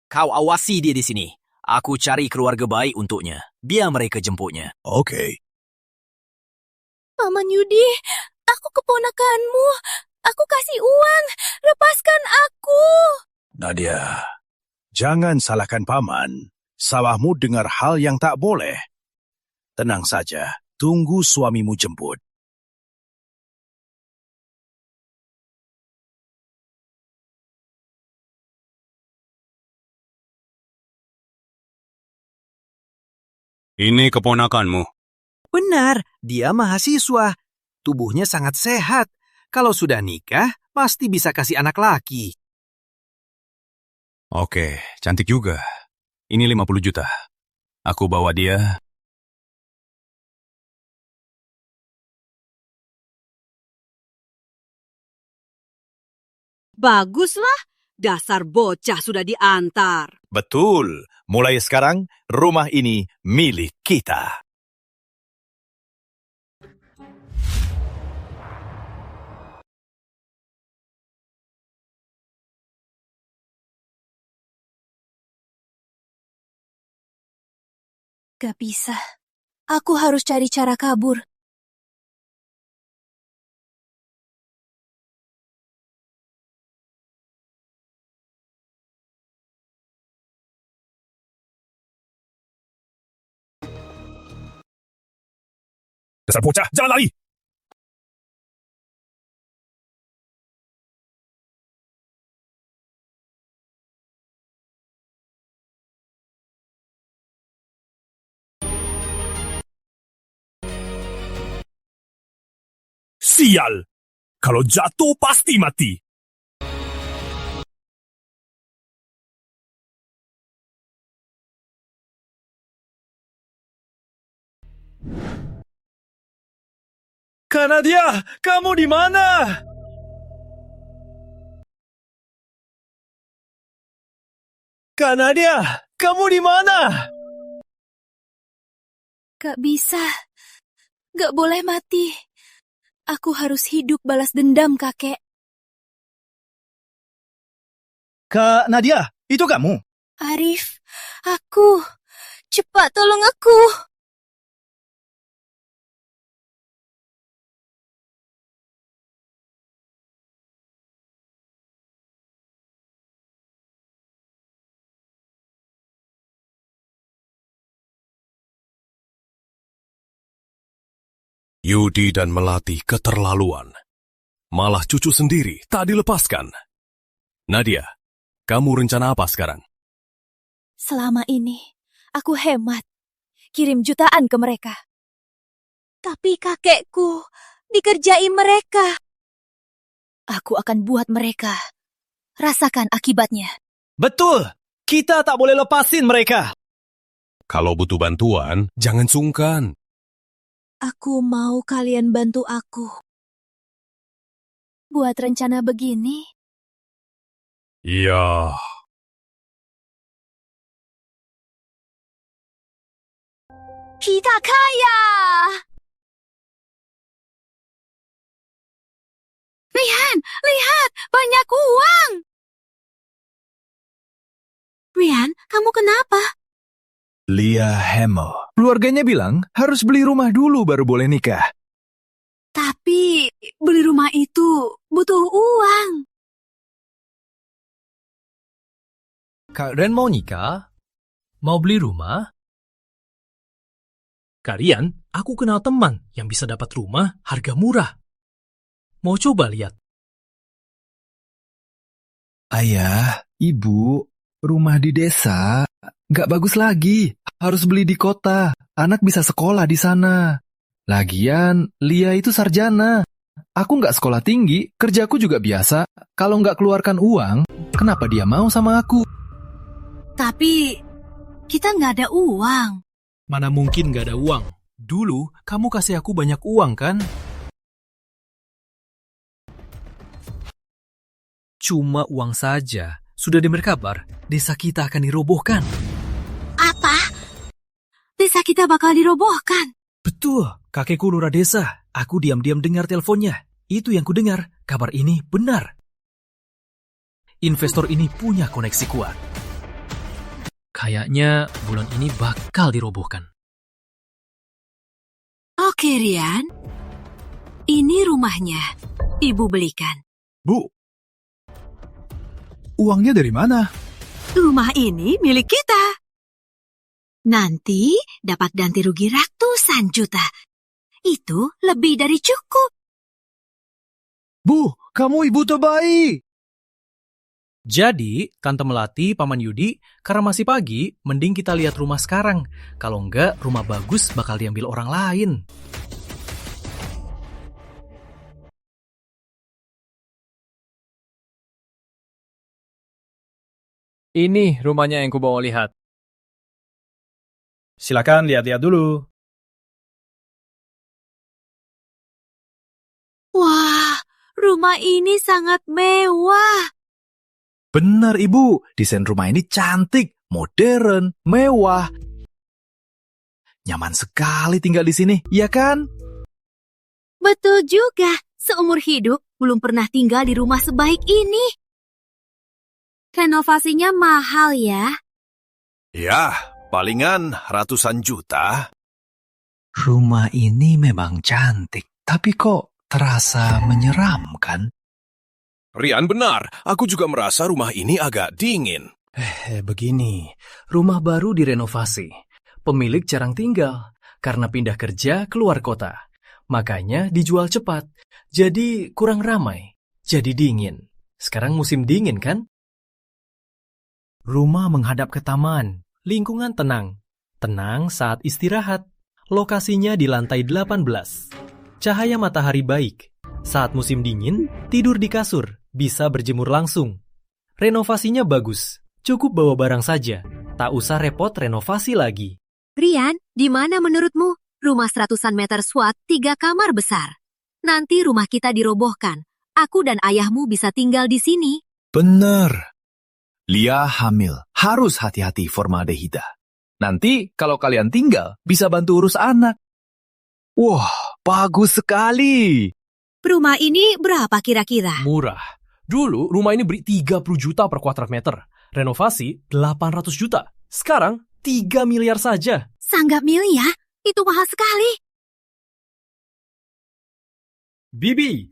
Kau awasi dia di sini. Aku cari keluarga baik untuknya. Biar mereka jemputnya. Oke. Paman Yudi, aku keponakanmu. Aku kasih uang. Lepaskan aku. Nadia, jangan salahkan paman. Salahmu dengar hal yang tak boleh. Tenang saja. Tunggu suamimu jemput. Ini keponakanmu. Benar, dia mahasiswa. Tubuhnya sangat sehat. Kalau sudah nikah, pasti bisa kasih anak laki. Oke, cantik juga. Ini 50 juta. Aku bawa dia. Baguslah, dasar bocah sudah diantar. Betul. Mulai sekarang, rumah ini milik kita. Gak bisa. Aku harus cari cara kabur. Dasar bocah, jangan lari! Sial! Kalau jatuh pasti mati. Kanadia, kamu di mana? Kanadia, kamu di mana? Gak bisa. Gak boleh mati. Aku harus hidup balas dendam, kakek. Kak Nadia, itu kamu? Arif, aku. Cepat tolong aku. Yudi dan Melati keterlaluan. Malah cucu sendiri tak dilepaskan. Nadia, kamu rencana apa sekarang? Selama ini, aku hemat. Kirim jutaan ke mereka. Tapi kakekku dikerjai mereka. Aku akan buat mereka rasakan akibatnya. Betul, kita tak boleh lepasin mereka. Kalau butuh bantuan, jangan sungkan. Aku mau kalian bantu aku. Buat rencana begini. Iya. Kita kaya! Lihat, banyak uang! Rian, kamu kenapa? Lia Hamel. Keluarganya bilang harus beli rumah dulu baru boleh nikah. Tapi beli rumah itu butuh uang. Kak Ren mau nikah? Mau beli rumah? Kalian, aku kenal teman yang bisa dapat rumah harga murah. Mau coba lihat? Ayah, ibu, rumah di desa nggak bagus lagi. Harus beli di kota. Anak bisa sekolah di sana. Lagian, Lia itu sarjana. Aku nggak sekolah tinggi, kerjaku juga biasa. Kalau nggak keluarkan uang, kenapa dia mau sama aku? Tapi kita nggak ada uang. Mana mungkin nggak ada uang? Dulu, kamu kasih aku banyak uang, kan? Cuma uang saja. Sudah dengar kabar, desa kita akan dirobohkan. Apa? Desa kita bakal dirobohkan. Betul, kakekku lurah desa. Aku diam-diam dengar teleponnya. Itu yang ku dengar, kabar ini benar. Investor ini punya koneksi kuat. Kayaknya bulan ini bakal dirobohkan. Oke, Rian. Ini rumahnya. Ibu belikan. Bu, uangnya dari mana? Rumah ini milik kita. Nanti dapat ganti rugi ratusan juta. Itu lebih dari cukup. Bu, kamu ibu terbaik. Jadi, Tante Melati, Paman Yudi, karena masih pagi, mending kita lihat rumah sekarang. Kalau enggak, rumah bagus bakal diambil orang lain. Ini rumahnya yang ku bawa lihat. Silakan lihat-lihat dulu. Wah, rumah ini sangat mewah. Benar, Ibu. Desain rumah ini cantik, modern, mewah. Nyaman sekali tinggal di sini, ya kan? Betul juga. Seumur hidup belum pernah tinggal di rumah sebaik ini. Renovasinya mahal ya? Ya, Palingan ratusan juta. Rumah ini memang cantik, tapi kok terasa menyeramkan? Rian benar, aku juga merasa rumah ini agak dingin. Begini, rumah baru direnovasi. Pemilik jarang tinggal karena pindah kerja keluar kota. Makanya dijual cepat, jadi kurang ramai, jadi dingin. Sekarang musim dingin kan? Rumah menghadap ke taman, lingkungan tenang. Tenang saat istirahat. Lokasinya di lantai 18. Cahaya matahari baik. Saat musim dingin, tidur di kasur, bisa berjemur langsung. Renovasinya bagus, cukup bawa barang saja. Tak usah repot renovasi lagi. Rian, di mana menurutmu? Rumah 100-an meter SWAT, 3 kamar besar. Nanti rumah kita dirobohkan. Aku dan ayahmu bisa tinggal di sini. Benar. Lia hamil, harus hati-hati formaldehida. Nanti kalau kalian tinggal, bisa bantu urus anak. Wah, bagus sekali. Rumah ini berapa kira-kira? Murah. Dulu rumah ini beri 30 juta per kuadrat meter. Renovasi 800 juta. Sekarang 3 miliar saja. Sanggap miliar? Itu mahal sekali. Bibi,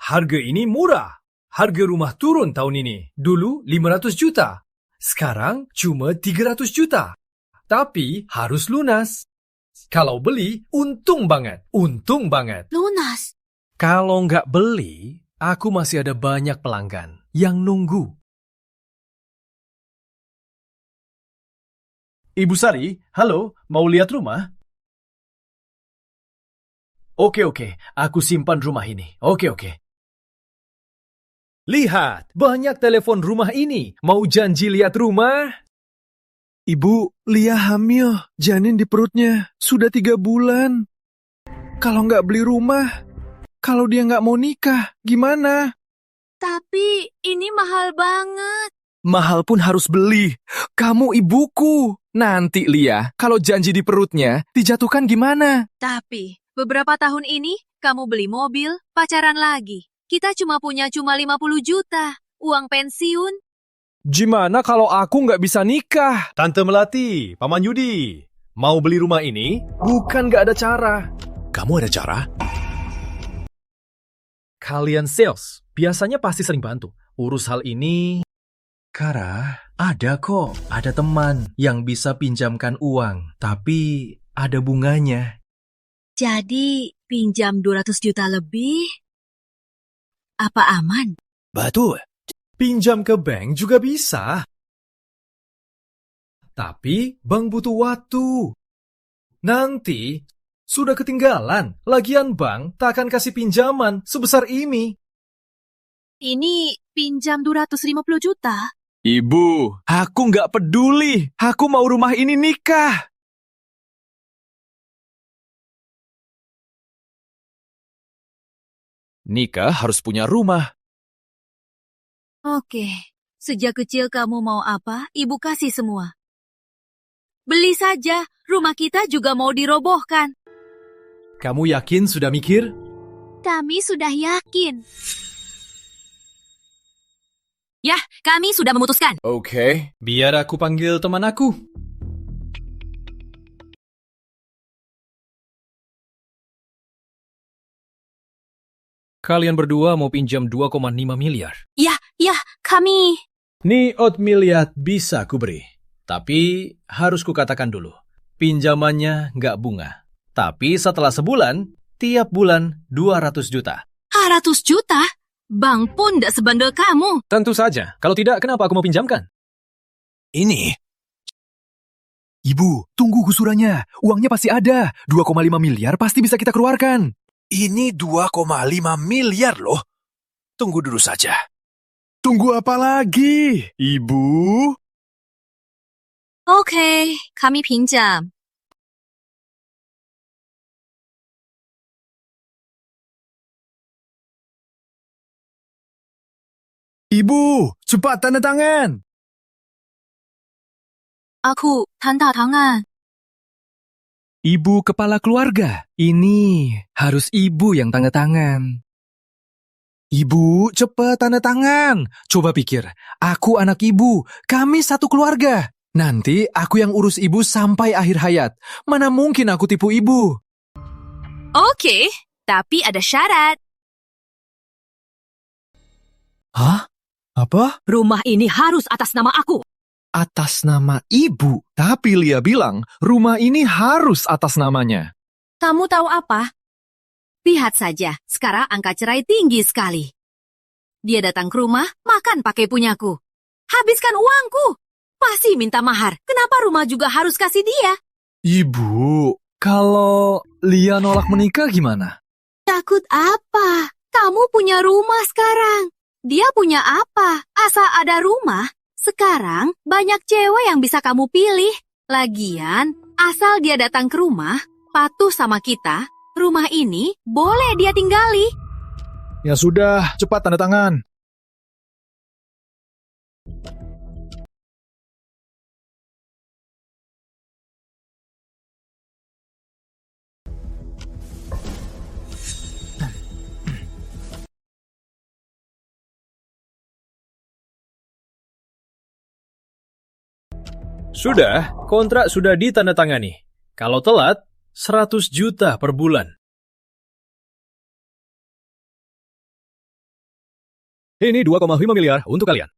harga ini murah. Harga rumah turun tahun ini. Dulu 500 juta. Sekarang cuma 300 juta. Tapi harus lunas. Kalau beli, untung banget. Untung banget. Lunas? Kalau nggak beli, aku masih ada banyak pelanggan yang nunggu. Ibu Sari, halo, mau lihat rumah? Oke, aku simpan rumah ini. Oke. Lihat, banyak telepon rumah ini. Mau janji lihat rumah? Ibu, Lia hamil, janin di perutnya, sudah 3 bulan. Kalau nggak beli rumah, kalau dia nggak mau nikah, gimana? Tapi ini mahal banget. Mahal pun harus beli. Kamu ibuku. Nanti Lia, kalau janji di perutnya, dijatuhkan gimana? Tapi beberapa tahun ini kamu beli mobil, pacaran lagi. Kita cuma 50 juta. Uang pensiun. Gimana kalau aku nggak bisa nikah? Tante Melati, Paman Yudi, mau beli rumah ini? Bukan nggak ada cara. Kamu ada cara? Kalian sales, biasanya pasti sering bantu. Urus hal ini. Kara, ada kok. Ada teman yang bisa pinjamkan uang, tapi ada bunganya. Jadi, pinjam 200 juta lebih? Apa aman? Betul. Pinjam ke bank juga bisa. Tapi bank butuh waktu. Nanti sudah ketinggalan. Lagian bank tak akan kasih pinjaman sebesar ini. Ini pinjam 250 juta. Ibu, aku nggak peduli. Aku mau rumah ini nikah. Nikah harus punya rumah. Oke, sejak kecil kamu mau apa, ibu kasih semua. Beli saja, rumah kita juga mau dirobohkan. Kamu yakin sudah mikir? Kami sudah yakin. Ya, kami sudah memutuskan. Oke. Biar aku panggil teman aku. Kalian berdua mau pinjam 2,5 miliar. Ya, kami. Nih miliar bisa ku beri. Tapi harus kukatakan dulu. Pinjamannya nggak bunga. Tapi setelah sebulan, tiap bulan 200 juta. 200 juta? Bank pun nggak sebandel kamu. Tentu saja. Kalau tidak, kenapa aku mau pinjamkan? Ini. Ibu, tunggu gusurannya. Uangnya pasti ada. 2,5 miliar pasti bisa kita keluarkan. Ini 2,5 miliar loh. Tunggu dulu saja. Tunggu apa lagi, Ibu? Oke, kami pinjam. Ibu, cepat tanda tangan. Aku tanda tangan. Ibu kepala keluarga. Ini harus ibu yang tanda tangan. Ibu, cepat tanda tangan. Coba pikir, aku anak ibu, kami satu keluarga. Nanti aku yang urus ibu sampai akhir hayat. Mana mungkin aku tipu ibu? Oke, tapi ada syarat. Hah? Apa? Rumah ini harus atas nama aku. Atas nama ibu. Tapi Lia bilang rumah ini harus atas namanya. Kamu tahu apa? Lihat saja, sekarang angka cerai tinggi sekali. Dia datang ke rumah, makan pakai punyaku. Habiskan uangku. Pasti minta mahar. Kenapa rumah juga harus kasih dia? Ibu, kalau Lia nolak menikah gimana? Takut apa? Kamu punya rumah sekarang. Dia punya apa? Asal ada rumah, sekarang banyak cewek yang bisa kamu pilih. Lagian, asal dia datang ke rumah, patuh sama kita, rumah ini boleh dia tinggali. Ya sudah, cepat tanda tangan. Sudah, kontrak sudah ditandatangani. Kalau telat, 100 juta per bulan. Ini 2,5 miliar untuk kalian.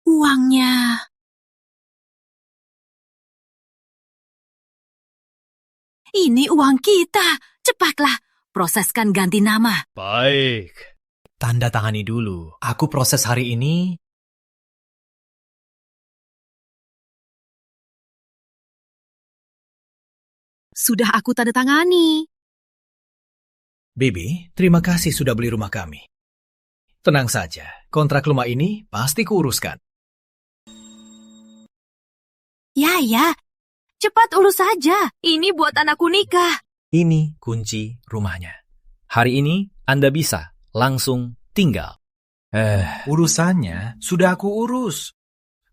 Uangnya. Ini uang kita. Cepatlah, proseskan ganti nama. Baik. Tanda tangani dulu. Aku proses hari ini. Sudah aku tanda tangani. Bibi, terima kasih sudah beli rumah kami. Tenang saja, kontrak rumah ini pasti kuuruskan. Ya. Cepat urus saja. Ini buat anakku nikah. Ini kunci rumahnya. Hari ini Anda bisa langsung tinggal. Urusannya sudah aku urus.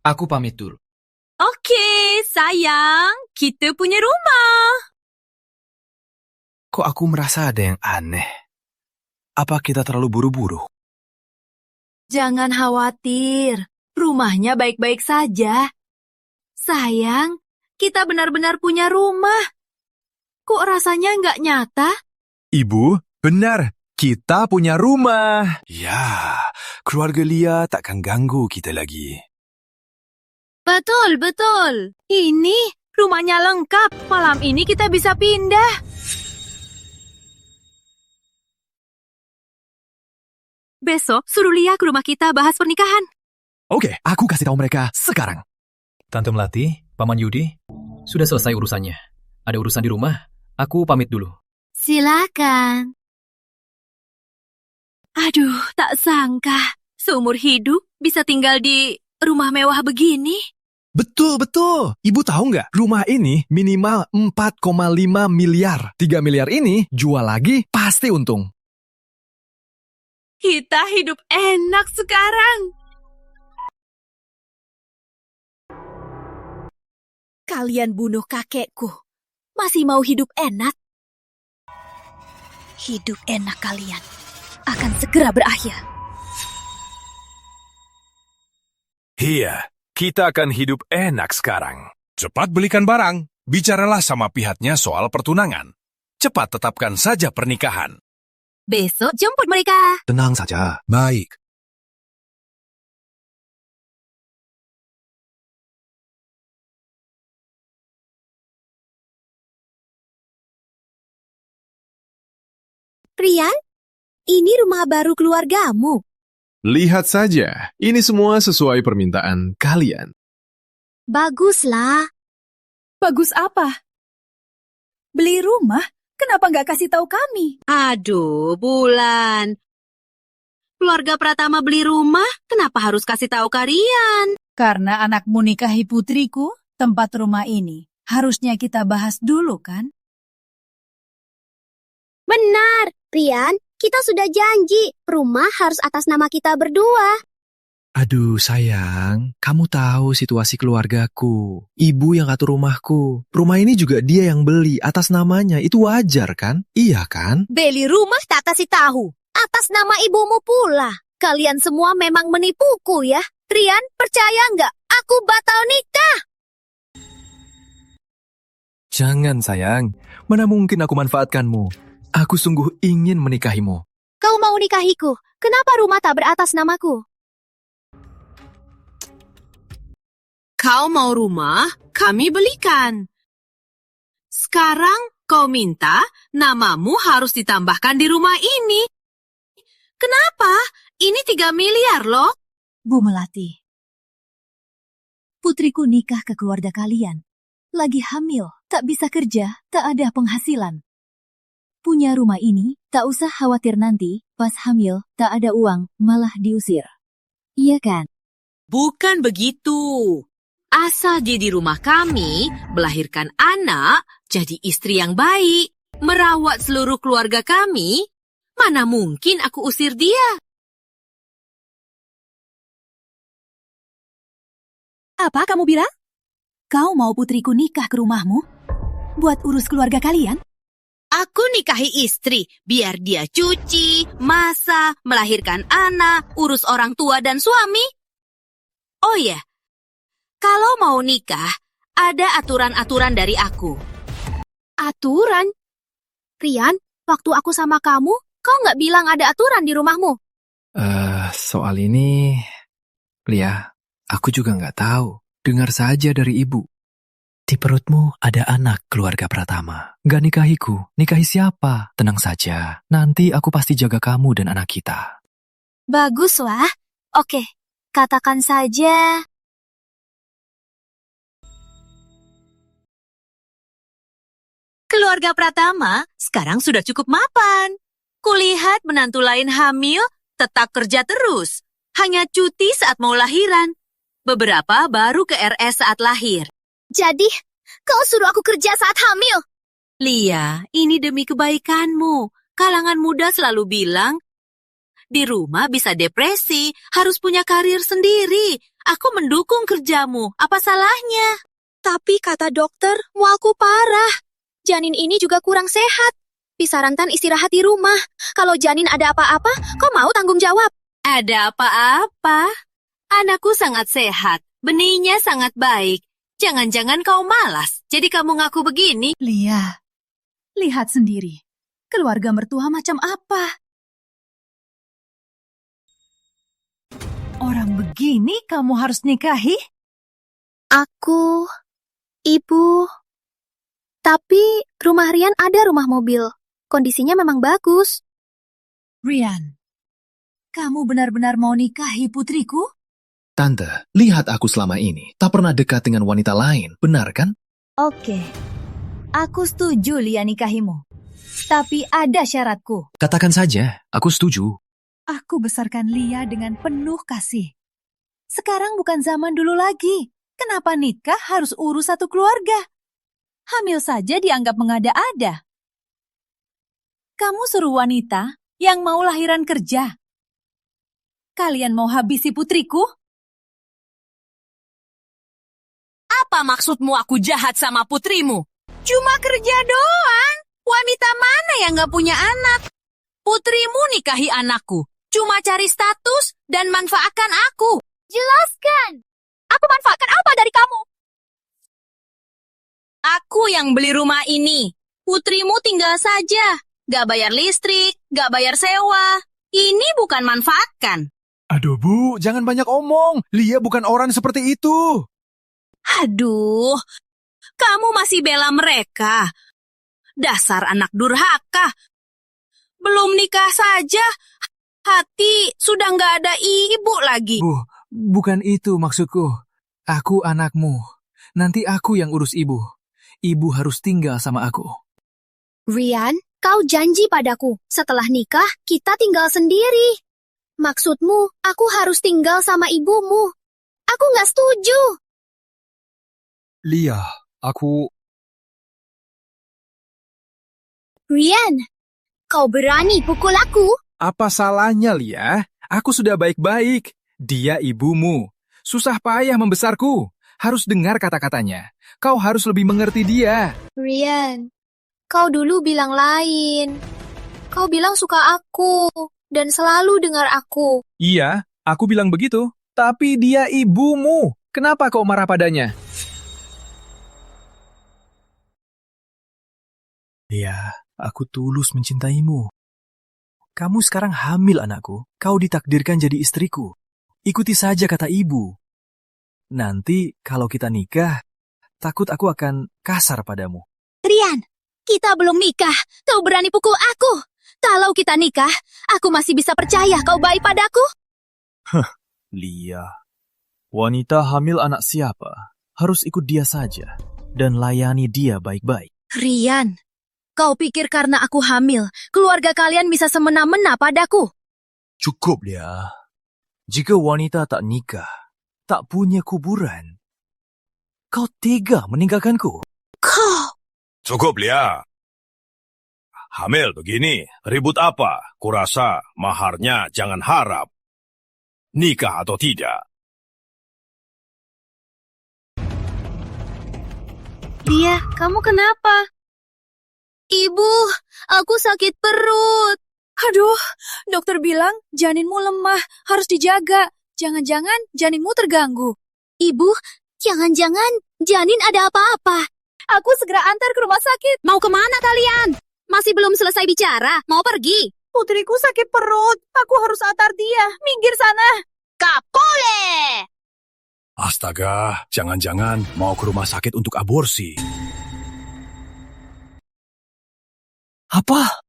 Aku pamit dulu. Oke, sayang. Kita punya rumah. Kok aku merasa ada yang aneh? Apa kita terlalu buru-buru? Jangan khawatir. Rumahnya baik-baik saja. Sayang, kita benar-benar punya rumah. Kok rasanya nggak nyata? Ibu, benar. Kita punya rumah. Ya, keluarga Lia takkan ganggu kita lagi. Betul. Ini rumahnya lengkap. Malam ini kita bisa pindah. Besok suruh Lia ke rumah kita bahas pernikahan. Oke, aku kasih tahu mereka sekarang. Tante Melati, Paman Yudi, sudah selesai urusannya. Ada urusan di rumah, aku pamit dulu. Silakan. Aduh, tak sangka. Seumur hidup bisa tinggal di rumah mewah begini. Betul. Ibu tahu nggak? Rumah ini minimal 4,5 miliar. 3 miliar ini jual lagi pasti untung. Kita hidup enak sekarang. Kalian bunuh kakekku. Masih mau hidup enak? Hidup enak kalian akan segera berakhir. Iya, kita akan hidup enak sekarang. Cepat belikan barang. Bicaralah sama pihaknya soal pertunangan. Cepat tetapkan saja pernikahan. Besok jemput mereka. Tenang saja. Baik. Rian, ini rumah baru keluargamu. Lihat saja, ini semua sesuai permintaan kalian. Baguslah. Bagus apa? Beli rumah? Kenapa nggak kasih tahu kami? Aduh, Bulan. Keluarga Pratama beli rumah, kenapa harus kasih tahu kalian? Karena anakmu nikahi putriku, tempat rumah ini. Harusnya kita bahas dulu, kan? Benar, Rian. Kita sudah janji, rumah harus atas nama kita berdua. Aduh sayang, kamu tahu situasi keluargaku. Ibu yang atur rumahku. Rumah ini juga dia yang beli atas namanya. Itu wajar kan? Iya kan? Beli rumah tak kasih tahu. Atas nama ibumu pula. Kalian semua memang menipuku ya. Rian, percaya nggak? Aku batal nikah. Jangan sayang, mana mungkin aku manfaatkanmu. Aku sungguh ingin menikahimu. Kau mau nikahiku? Kenapa rumah tak beratas namaku? Kau mau rumah, kami belikan. Sekarang kau minta namamu harus ditambahkan di rumah ini. Kenapa? Ini 3 miliar loh. Bu Melati, putriku nikah ke keluarga kalian. Lagi hamil, tak bisa kerja, tak ada penghasilan. Punya rumah ini, tak usah khawatir nanti, pas hamil, tak ada uang, malah diusir. Iya kan? Bukan begitu. Asal dia di rumah kami, melahirkan anak, jadi istri yang baik, merawat seluruh keluarga kami, mana mungkin aku usir dia? Apa kamu bilang? Kau mau putriku nikah ke rumahmu? Buat urus keluarga kalian? Aku nikahi istri, biar dia cuci, masak, melahirkan anak, urus orang tua dan suami. Oh ya, kalau mau nikah, ada aturan-aturan dari aku. Aturan? Rian, waktu aku sama kamu, kau nggak bilang ada aturan di rumahmu? Soal ini, Lia, aku juga nggak tahu. Dengar saja dari ibu. Di perutmu ada anak keluarga Pratama. Gak nikahiku, nikahi siapa? Tenang saja, nanti aku pasti jaga kamu dan anak kita. Bagus, Wah. Oke, katakan saja. Keluarga Pratama sekarang sudah cukup mapan. Kulihat menantu lain hamil, tetap kerja terus. Hanya cuti saat mau lahiran. Beberapa baru ke RS saat lahir. Jadi, kau suruh aku kerja saat hamil? Lia, ini demi kebaikanmu. Kalangan muda selalu bilang, di rumah bisa depresi, harus punya karir sendiri. Aku mendukung kerjamu, apa salahnya? Tapi kata dokter, mualku parah. Janin ini juga kurang sehat. Disarankan istirahat di rumah. Kalau janin ada apa-apa, kau mau tanggung jawab? Ada apa-apa? Anakku sangat sehat, benihnya sangat baik. Jangan-jangan kau malas, jadi kamu ngaku begini. Lia, lihat sendiri. Keluarga mertua macam apa? Orang begini kamu harus nikahi? Aku, ibu. Tapi rumah Rian ada rumah mobil. Kondisinya memang bagus. Rian, kamu benar-benar mau nikahi putriku? Tante, lihat aku selama ini. Tak pernah dekat dengan wanita lain, benar kan? Oke, aku setuju Lia nikahimu. Tapi ada syaratku. Katakan saja, aku setuju. Aku besarkan Lia dengan penuh kasih. Sekarang bukan zaman dulu lagi. Kenapa nikah harus urus satu keluarga? Hamil saja dianggap mengada-ada. Kamu suruh wanita yang mau lahiran kerja. Kalian mau habisi putriku? Apa maksudmu aku jahat sama putrimu? Cuma kerja doang. Wanita mana yang gak punya anak? Putrimu nikahi anakku. Cuma cari status dan manfaatkan aku. Jelaskan. Aku manfaatkan apa dari kamu? Aku yang beli rumah ini. Putrimu tinggal saja. Gak bayar listrik, gak bayar sewa. Ini bukan manfaatkan. Aduh Bu, jangan banyak omong. Lia bukan orang seperti itu. Aduh, kamu masih bela mereka. Dasar anak durhaka. Belum nikah saja, hati sudah nggak ada ibu lagi. Bu, bukan itu maksudku. Aku anakmu. Nanti aku yang urus ibu. Ibu harus tinggal sama aku. Rian, kau janji padaku, setelah nikah kita tinggal sendiri. Maksudmu, aku harus tinggal sama ibumu. Aku nggak setuju. Lia, aku... Rian, kau berani pukul aku? Apa salahnya, Lia? Aku sudah baik-baik. Dia ibumu. Susah payah membesarku. Harus dengar kata-katanya. Kau harus lebih mengerti dia. Rian, kau dulu bilang lain. Kau bilang suka aku dan selalu dengar aku. Iya, aku bilang begitu. Tapi dia ibumu. Kenapa kau marah padanya? Ya, aku tulus mencintaimu. Kamu sekarang hamil, anakku. Kau ditakdirkan jadi istriku. Ikuti saja kata ibu. Nanti kalau kita nikah, takut aku akan kasar padamu. Rian, kita belum nikah. Kau berani pukul aku. Kalau kita nikah, aku masih bisa percaya kau baik padaku. Lia, wanita hamil anak siapa? Harus ikut dia saja dan layani dia baik-baik. Rian, kau pikir karena aku hamil, keluarga kalian bisa semena-mena padaku? Cukup, Lia. Jika wanita tak nikah, tak punya kuburan, kau tega meninggalkanku? Kau! Cukup, Lia. Hamil begini, ribut apa? Kurasa maharnya jangan harap. Nikah atau tidak? Lia, kamu kenapa? Ibu, aku sakit perut. Aduh, dokter bilang janinmu lemah, harus dijaga. Jangan-jangan janinmu terganggu. Ibu, jangan-jangan janin ada apa-apa. Aku segera antar ke rumah sakit. Mau kemana kalian? Masih belum selesai bicara, mau pergi? Putriku sakit perut, aku harus antar dia. Minggir sana. Kapole! Astaga, jangan-jangan mau ke rumah sakit untuk aborsi. Apa?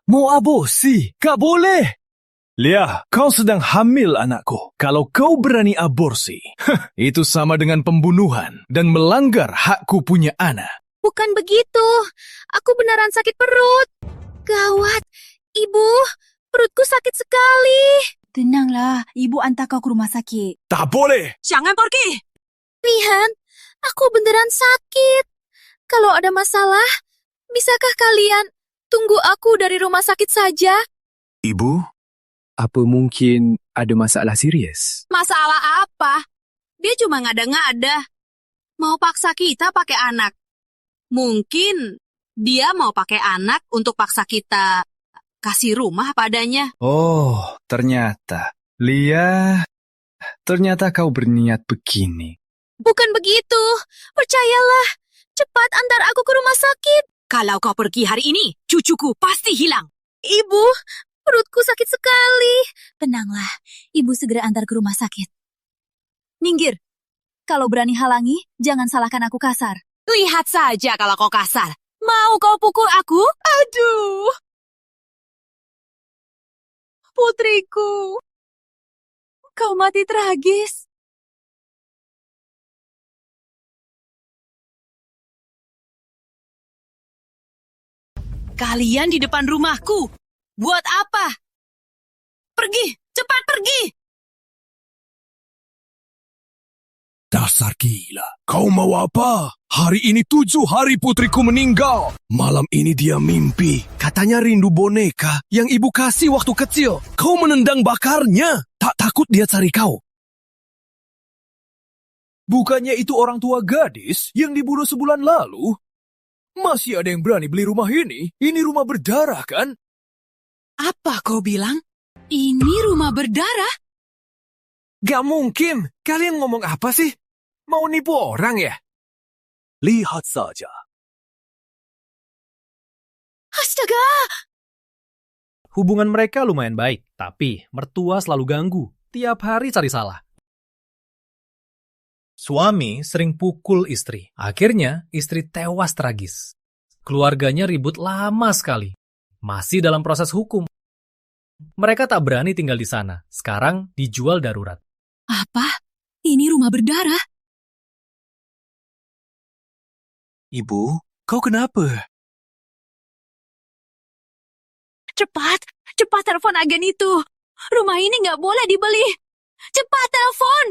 Mau aborsi? Gak boleh! Lia, kau sedang hamil, anakku. Kalau kau berani aborsi, itu sama dengan pembunuhan dan melanggar hakku punya anak. Bukan begitu. Aku beneran sakit perut. Gawat. Ibu, perutku sakit sekali. Tenanglah, ibu antar kau ke rumah sakit. Tak boleh! Jangan pergi! Rian, aku beneran sakit. Kalau ada masalah, bisakah kalian tunggu aku dari rumah sakit saja? Ibu, apa mungkin ada masalah serius? Masalah apa? Dia cuma ngada-ngada. Mau paksa kita pakai anak. Mungkin dia mau pakai anak untuk paksa kita kasih rumah padanya. Oh, ternyata. Lia, ternyata kau berniat begini. Bukan begitu. Percayalah. Cepat antar aku ke rumah sakit. Kalau kau pergi hari ini, cucuku pasti hilang. Ibu, perutku sakit sekali. Tenanglah, ibu segera antar ke rumah sakit. Minggir. Kalau berani halangi, jangan salahkan aku kasar. Lihat saja kalau kau kasar. Mau kau pukul aku? Aduh! Putriku, kau mati tragis. Kalian di depan rumahku. Buat apa? Pergi, cepat pergi! Dasar gila. Kau mau apa? Hari ini 7 hari putriku meninggal. Malam ini dia mimpi. Katanya rindu boneka yang ibu kasih waktu kecil. Kau menendang bakarnya. Tak takut dia cari kau? Bukannya itu orang tua gadis yang dibunuh sebulan lalu? Masih ada yang berani beli rumah ini? Ini rumah berdarah, kan? Apa kau bilang? Ini rumah berdarah? Gak mungkin. Kalian ngomong apa sih? Mau nipu orang ya? Lihat saja. Astaga! Hubungan mereka lumayan baik, tapi mertua selalu ganggu. Tiap hari cari salah. Suami sering pukul istri. Akhirnya, istri tewas tragis. Keluarganya ribut lama sekali. Masih dalam proses hukum. Mereka tak berani tinggal di sana. Sekarang dijual darurat. Apa? Ini rumah berdarah? Ibu, kau kenapa? Cepat telepon agen itu. Rumah ini nggak boleh dibeli. Cepat telepon.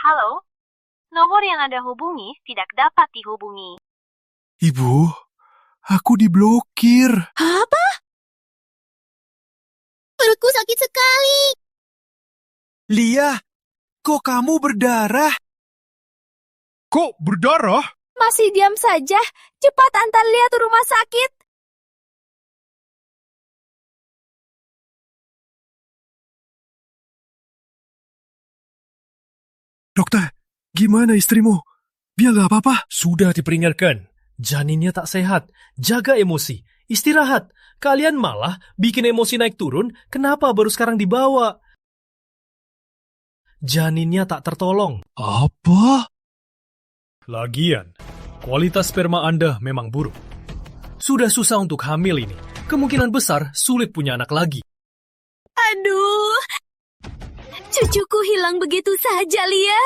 Halo, nomor yang Anda hubungi tidak dapat dihubungi. Ibu, aku diblokir. Apa? Perutku sakit sekali. Lia, kok kamu berdarah? Kok berdarah? Masih diam saja. Cepat antar Lia ke rumah sakit. Dokter, gimana istrimu? Dia nggak apa-apa? Sudah diperingatkan. Janinnya tak sehat. Jaga emosi. Istirahat. Kalian malah bikin emosi naik turun. Kenapa baru sekarang dibawa? Janinnya tak tertolong. Apa? Lagian, kualitas sperma Anda memang buruk. Sudah susah untuk hamil ini. Kemungkinan besar sulit punya anak lagi. Aduh, cucuku hilang begitu saja, Lia.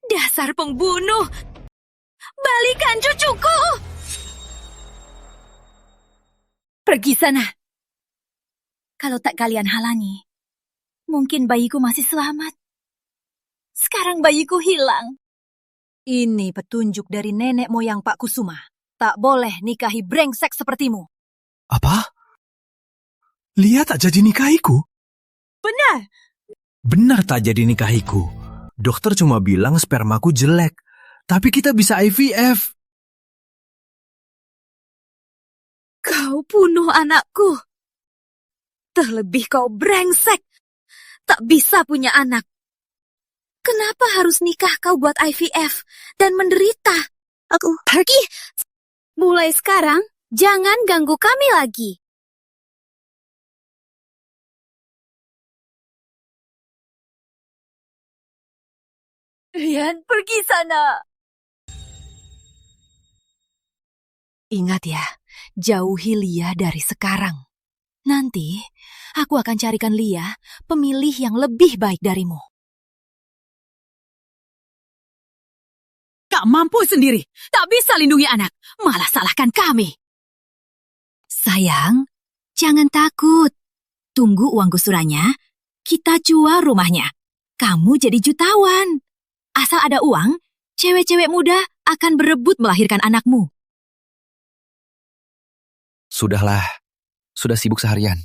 Dasar pembunuh. Balikan cucuku. Pergi sana. Kalau tak kalian halangi, mungkin bayiku masih selamat. Sekarang bayiku hilang. Ini petunjuk dari nenek moyang Pak Kusuma. Tak boleh nikahi brengsek sepertimu. Apa? Lia tak jadi nikahiku? Benar. Benar tak jadi nikahiku. Dokter cuma bilang spermaku jelek. Tapi kita bisa IVF. Kau bunuh anakku. Terlebih kau brengsek. Tak bisa punya anak. Kenapa harus nikah kau buat IVF dan menderita? Aku pergi. Mulai sekarang, jangan ganggu kami lagi. Rian, pergi sana. Ingat ya, jauhi Lia dari sekarang. Nanti, aku akan carikan Lia pemilih yang lebih baik darimu. Tak mampu sendiri, tak bisa lindungi anak, malah salahkan kami. Sayang, jangan takut. Tunggu uang gusurannya, kita jual rumahnya. Kamu jadi jutawan. Asal ada uang, cewek-cewek muda akan berebut melahirkan anakmu. Sudahlah, sudah sibuk seharian.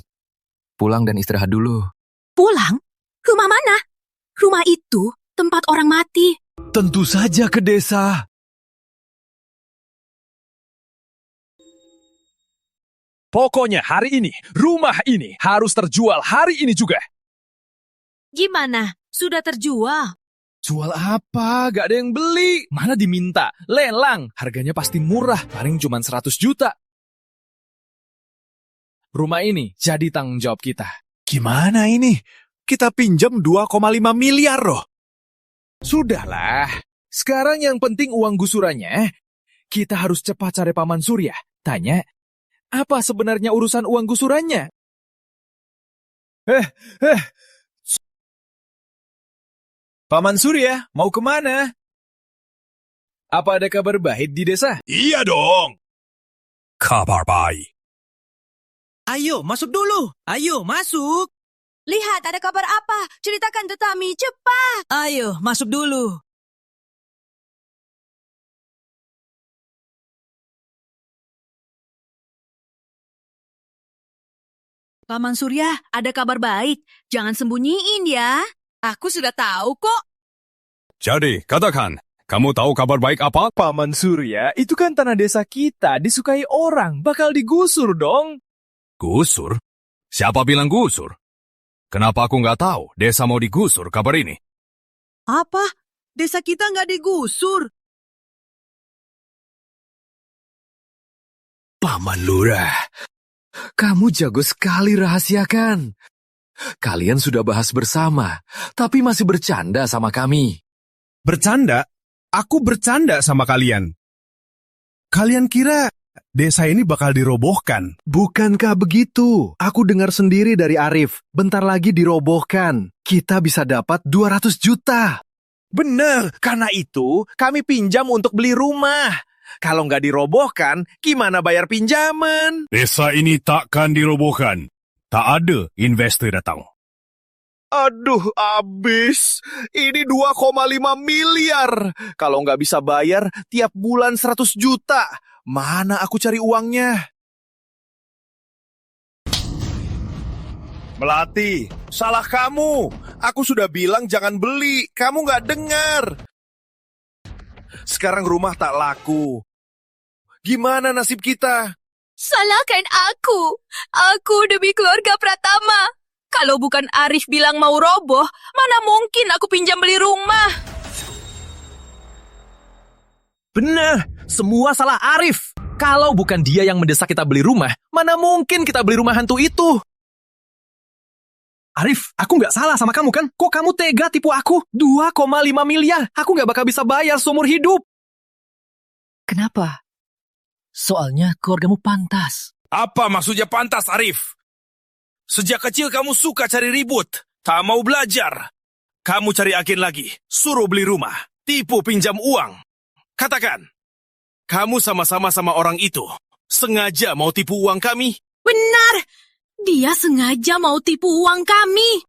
Pulang dan istirahat dulu. Pulang? Rumah mana? Rumah itu tempat orang mati. Tentu saja ke desa. Pokoknya hari ini, rumah ini harus terjual hari ini juga. Gimana? Sudah terjual? Jual apa? Gak ada yang beli. Mana diminta? Lelang. Harganya pasti murah. Paling cuma 100 juta. Rumah ini jadi tanggung jawab kita. Gimana ini? Kita pinjam 2,5 miliar loh. Sudahlah. Sekarang yang penting uang gusurannya. Kita harus cepat cari Paman Surya. Tanya, apa sebenarnya urusan uang gusurannya? Paman Surya, mau kemana? Apa ada kabar baik di desa? Iya dong. Kabar baik. Ayo, masuk dulu. Ayo, masuk. Lihat, ada kabar apa? Ceritakan Tetami, cepat. Ayo, masuk dulu. Paman Surya, ada kabar baik. Jangan sembunyiin ya. Aku sudah tahu kok. Jadi, katakan, kamu tahu kabar baik apa? Paman Surya, itu kan tanah desa kita, disukai orang, bakal digusur dong. Gusur? Siapa bilang gusur? Kenapa aku nggak tahu desa mau digusur kabar ini? Apa? Desa kita nggak digusur? Paman Lurah, kamu jago sekali rahasiakan. Kalian sudah bahas bersama, tapi masih bercanda sama kami. Bercanda? Aku bercanda sama kalian. Kalian kira desa ini bakal dirobohkan? Bukankah begitu? Aku dengar sendiri dari Arif. Bentar lagi dirobohkan. Kita bisa dapat 200 juta. Bener, karena itu kami pinjam untuk beli rumah. Kalau nggak dirobohkan, gimana bayar pinjaman? Desa ini takkan dirobohkan. Tak ada investor datang. Aduh, abis. Ini 2,5 miliar. Kalau nggak bisa bayar, tiap bulan 100 juta. Mana aku cari uangnya? Melati, salah kamu. Aku sudah bilang jangan beli. Kamu nggak dengar. Sekarang rumah tak laku. Gimana nasib kita? Salahkan aku. Aku demi keluarga Pratama. Kalau bukan Arif bilang mau roboh, mana mungkin aku pinjam beli rumah. Benar, semua salah Arif. Kalau bukan dia yang mendesak kita beli rumah, mana mungkin kita beli rumah hantu itu? Arif, aku nggak salah sama kamu kan? Kok kamu tega tipu aku? 2,5 miliar. Aku nggak bakal bisa bayar seumur hidup. Kenapa? Soalnya keluargamu pantas. Apa maksudnya pantas, Arif? Sejak kecil kamu suka cari ribut, tak mau belajar. Kamu cari agen lagi, suruh beli rumah, tipu pinjam uang. Katakan, kamu sama-sama sama orang itu, sengaja mau tipu uang kami? Benar, dia sengaja mau tipu uang kami.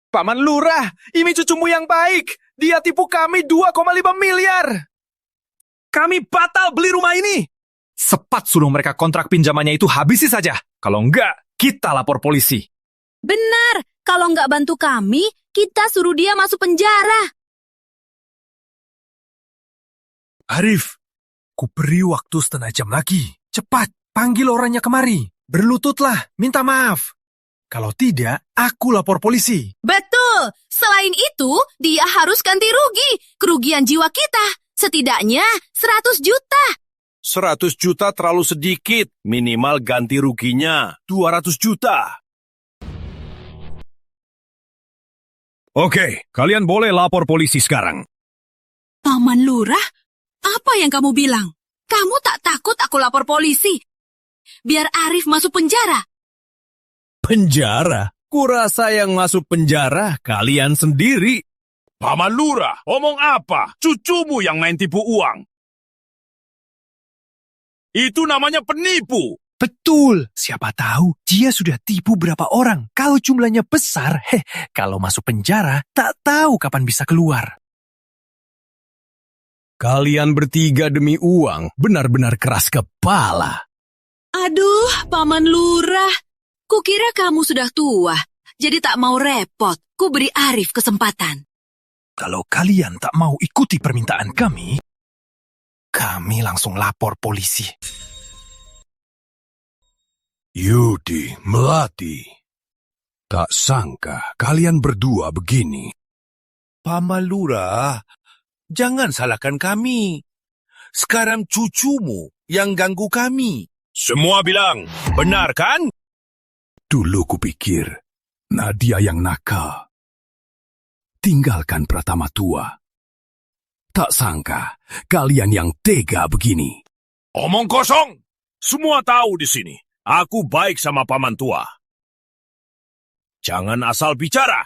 Paman Lurah, ini cucumu yang baik. Dia tipu kami 2,5 miliar. Kami batal beli rumah ini. Cepat suruh mereka kontrak pinjamannya itu habisi saja. Kalau enggak, kita lapor polisi. Benar, kalau nggak bantu kami, kita suruh dia masuk penjara. Arif, ku beri waktu setengah jam lagi. Cepat, panggil orangnya kemari. Berlututlah, minta maaf. Kalau tidak, aku lapor polisi. Betul, selain itu, dia harus ganti rugi. Kerugian jiwa kita, setidaknya 100 juta. 100 juta terlalu sedikit, minimal ganti ruginya 200 juta. Oke, kalian boleh lapor polisi sekarang. Paman Lurah, apa yang kamu bilang? Kamu tak takut aku lapor polisi? Biar Arif masuk penjara. Penjara? Kurasa yang masuk penjara kalian sendiri. Paman Lurah, omong apa? Cucumu yang main tipu uang. Itu namanya penipu. Betul, siapa tahu dia sudah tipu berapa orang. Kalau jumlahnya besar, kalau masuk penjara, tak tahu kapan bisa keluar. Kalian bertiga demi uang benar-benar keras kepala. Aduh, Paman Lurah. Kukira kamu sudah tua, jadi tak mau repot. Ku beri Arif kesempatan. Kalau kalian tak mau ikuti permintaan kami langsung lapor polisi. Yudi, Melati. Tak sangka kalian berdua begini. Paman Lurah, jangan salahkan kami. Sekarang cucumu yang ganggu kami. Semua bilang, benar kan? Dulu kupikir Nadia yang nakal. Tinggalkan Pratama tua. Tak sangka kalian yang tega begini. Omong kosong. Semua tahu di sini. Aku baik sama paman tua. Jangan asal bicara.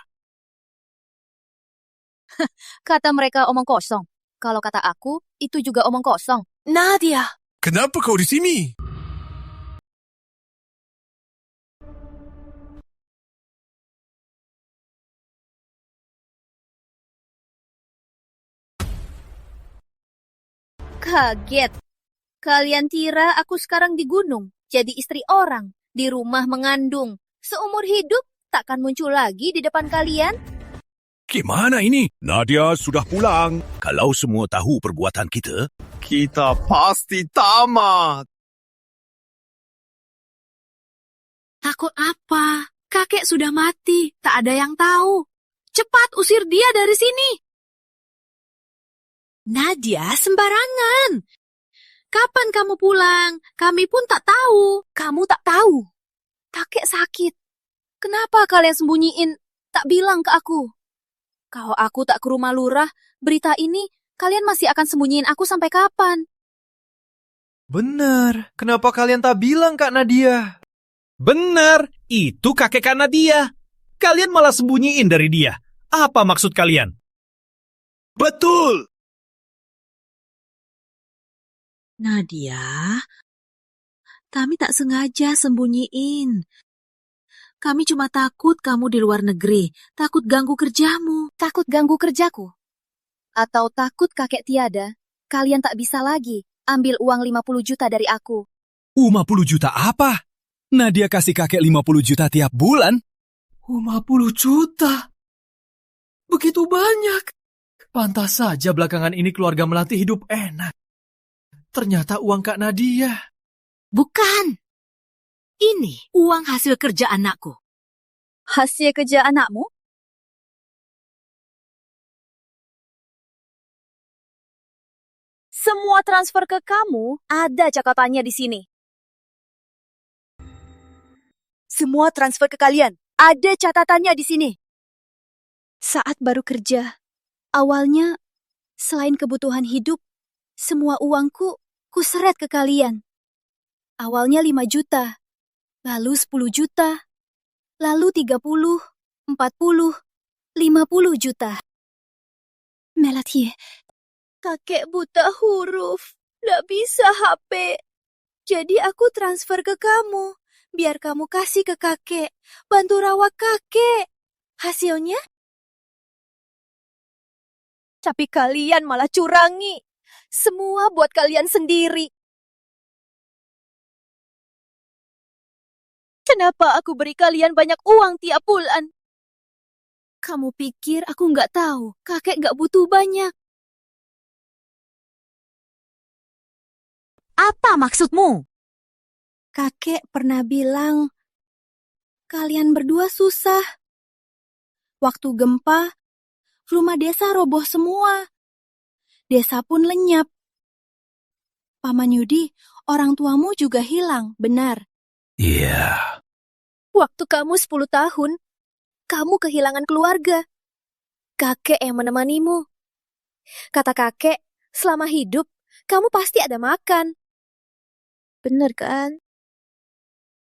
Kata mereka omong kosong. Kalau kata aku, itu juga omong kosong. Nadia. Kenapa kau di sini? Kaget. Kalian kira aku sekarang di gunung, jadi istri orang, di rumah mengandung. Seumur hidup takkan muncul lagi di depan kalian? Gimana ini? Nadia sudah pulang. Kalau semua tahu perbuatan kita, kita pasti tamat. Takut apa? Kakek sudah mati, tak ada yang tahu. Cepat usir dia dari sini. Nadia sembarangan. Kapan kamu pulang? Kami pun tak tahu. Kamu tak tahu? Kakek sakit. Kenapa kalian sembunyiin, tak bilang ke aku? Kalau aku tak ke rumah lurah, berita ini kalian masih akan sembunyiin aku sampai kapan? Benar, kenapa kalian tak bilang Kak Nadia? Benar, itu kakek Kak Nadia. Kalian malah sembunyiin dari dia. Apa maksud kalian? betul. Nadia, kami tak sengaja sembunyiin. Kami cuma takut kamu di luar negeri, takut ganggu kerjamu. Takut ganggu kerjaku? Atau takut kakek tiada, kalian tak bisa lagi ambil uang 50 juta dari aku? 50 juta apa? Nadia kasih kakek 50 juta tiap bulan. 50 juta? Begitu banyak. Pantas saja belakangan ini keluarga Melati hidup enak. Ternyata uang Kak Nadia. Bukan. Ini uang hasil kerja anakku. Hasil kerja anakmu? Semua transfer ke kamu ada catatannya di sini. Semua transfer ke kalian ada catatannya di sini. Saat baru kerja, awalnya selain kebutuhan hidup, semua uangku kuseret ke kalian. Awalnya 5 juta, lalu 10 juta, lalu 30, 40, 50 juta. Melati, kakek buta huruf, gak bisa HP. Jadi aku transfer ke kamu, biar kamu kasih ke kakek, bantu rawat kakek. Hasilnya? Tapi kalian malah curangi. Semua buat kalian sendiri. Kenapa aku beri kalian banyak uang tiap bulan? Kamu pikir aku nggak tahu kakek nggak butuh banyak? Apa maksudmu? Kakek pernah bilang, kalian berdua susah. Waktu gempa, rumah desa roboh semua. Desa pun lenyap. Paman Yudi, orang tuamu juga hilang, benar? Iya. Waktu kamu 10 tahun, kamu kehilangan keluarga. Kakek yang menemanimu. Kata kakek, selama hidup, kamu pasti ada makan. Bener kan?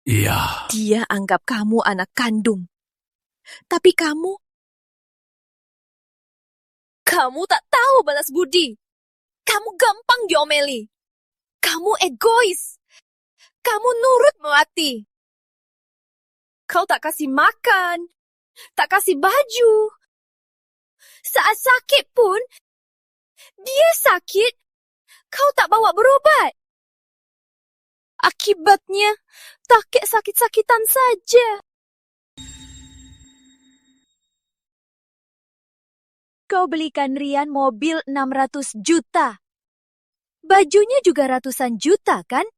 Iya. Dia anggap kamu anak kandung. Tapi kamu tak tahu balas budi. Kamu gampang diomeli. Kamu egois. Kamu nurut melati. Kau tak kasih makan, tak kasih baju. Saat sakit pun, dia sakit, kau tak bawa berobat. Akibatnya, kakek sakit-sakitan saja. Kau belikan Rian mobil 600 juta. Bajunya juga ratusan juta, kan?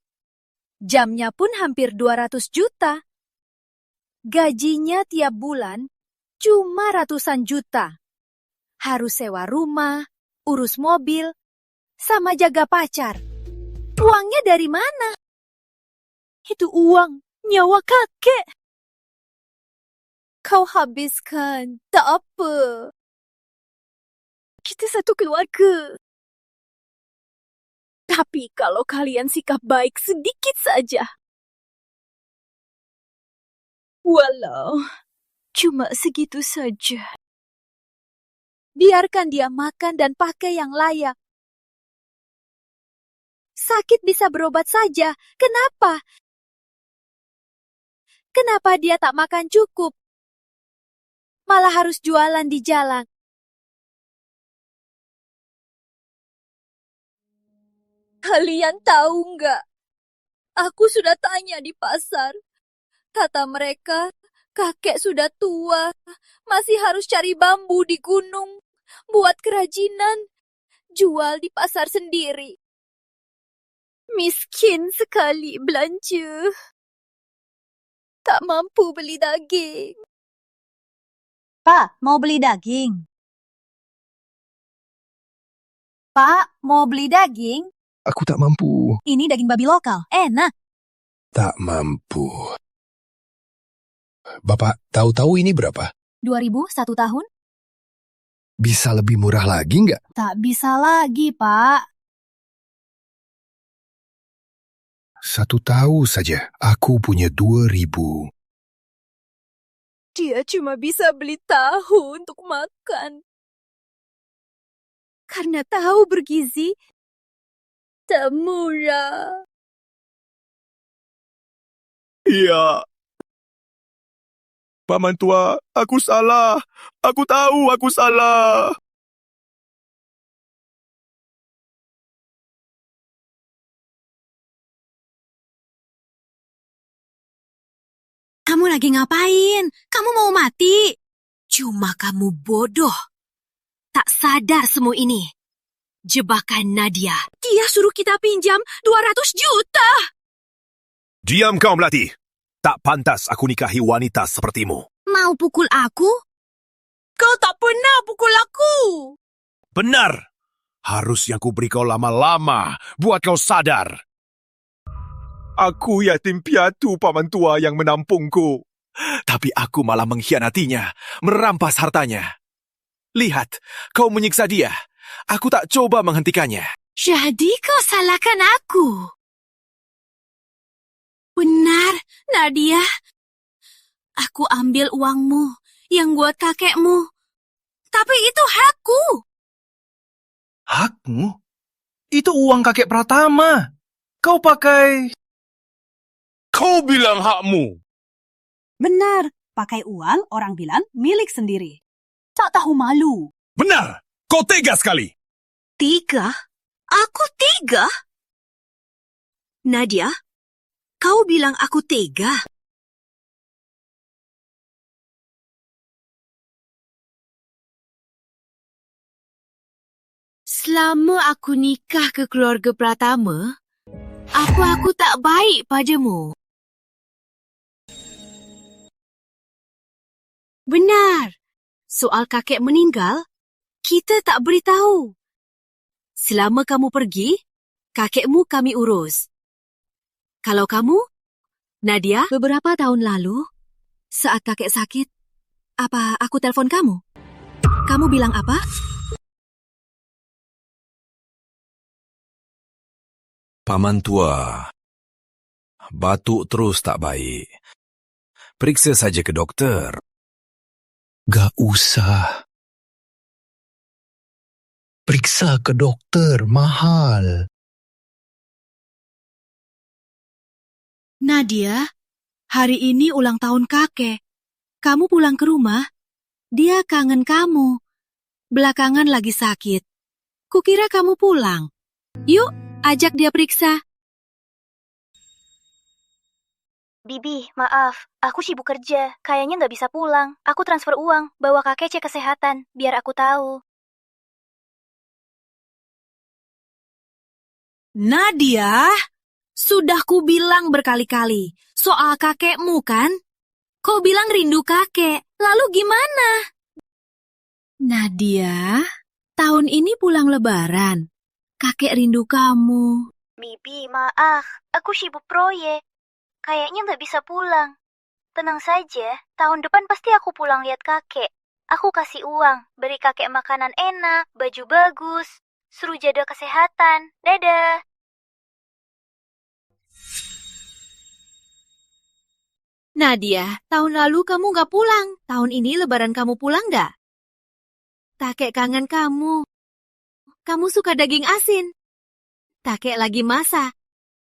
Jamnya pun hampir 200 juta. Gajinya tiap bulan cuma ratusan juta. Harus sewa rumah, urus mobil, sama jaga pacar. Uangnya dari mana? Itu uang nyawa kakek. Kau habiskan, tak apa. Kita satu keluarga. Tapi kalau kalian sikap baik sedikit saja, walau cuma segitu saja, biarkan dia makan dan pakai yang layak. Sakit bisa berobat saja. Kenapa? Kenapa dia tak makan cukup? Malah harus jualan di jalan. Kalian tahu nggak? Aku sudah tanya di pasar. Kata mereka, kakek sudah tua, masih harus cari bambu di gunung, buat kerajinan, jual di pasar sendiri. Miskin sekali belanja. Tak mampu beli daging. Pak, mau beli daging? Pak, mau beli daging? Aku tak mampu. Ini daging babi lokal, enak. Tak mampu. Bapak tahu-tahu ini berapa? 2.000 1 tahun? Bisa lebih murah lagi nggak? Tak bisa lagi, Pak. 1 tahu saja, aku punya 2.000. Dia cuma bisa beli tahu untuk makan. Karena tahu bergizi tak murah. Iya. Paman tua, aku salah. Aku tahu aku salah. Kamu lagi ngapain? Kamu mau mati? Cuma kamu bodoh. Tak sadar semua ini. Jebakan Nadia. Dia suruh kita pinjam 200 juta. Diam kau, Melati. Tak pantas aku nikahi wanita sepertimu. Mau pukul aku? Kau tak pernah pukul aku. Benar. Harusnya ku beri kau lama-lama buat kau sadar. Aku yatim piatu paman tua yang menampungku. Tapi aku malah mengkhianatinya, merampas hartanya. Lihat, kau menyiksa dia. Aku tak coba menghentikannya. Jadi kau salahkan aku? Benar, Nadia. Aku ambil uangmu yang buat kakekmu. Tapi itu hakku. Hakmu? Itu uang kakek Pratama. Kau pakai... Kau bilang hakmu. Benar, pakai uang orang bilang milik sendiri. Tak tahu malu. Benar, kau tega sekali. Tiga? Aku tega? Nadia, kau bilang aku tega? Selama aku nikah ke keluarga Pratama, apa aku tak baik padamu? Benar. Soal kakek meninggal, kita tak beritahu. Selama kamu pergi, kakekmu kami urus. Kalau kamu, Nadia, beberapa tahun lalu, saat kakek sakit, apa aku telepon kamu? Kamu bilang apa? Paman tua, batuk terus tak baik. Periksa saja ke dokter. Gak usah. Periksa ke dokter, mahal. Nadia, hari ini ulang tahun kakek. Kamu pulang ke rumah? Dia kangen kamu. Belakangan lagi sakit. Kukira kamu pulang. Yuk, ajak dia periksa. Bibi, maaf. Aku sibuk kerja. Kayaknya nggak bisa pulang. Aku transfer uang. Bawa kakek cek kesehatan. Biar aku tahu. Nadia, sudah ku bilang berkali-kali. Soal kakekmu kan? Kau bilang rindu kakek. Lalu gimana? Nadia, tahun ini pulang lebaran. Kakek rindu kamu. Bibi, maaf. Aku sibuk proyek. Kayaknya nggak bisa pulang. Tenang saja, tahun depan pasti aku pulang lihat kakek. Aku kasih uang, beri kakek makanan enak, baju bagus, suruh jaga kesehatan. Dadah. Nadia, tahun lalu kamu nggak pulang. Tahun ini lebaran kamu pulang nggak? Kakek kangen kamu. Kamu suka daging asin. Kakek lagi masak.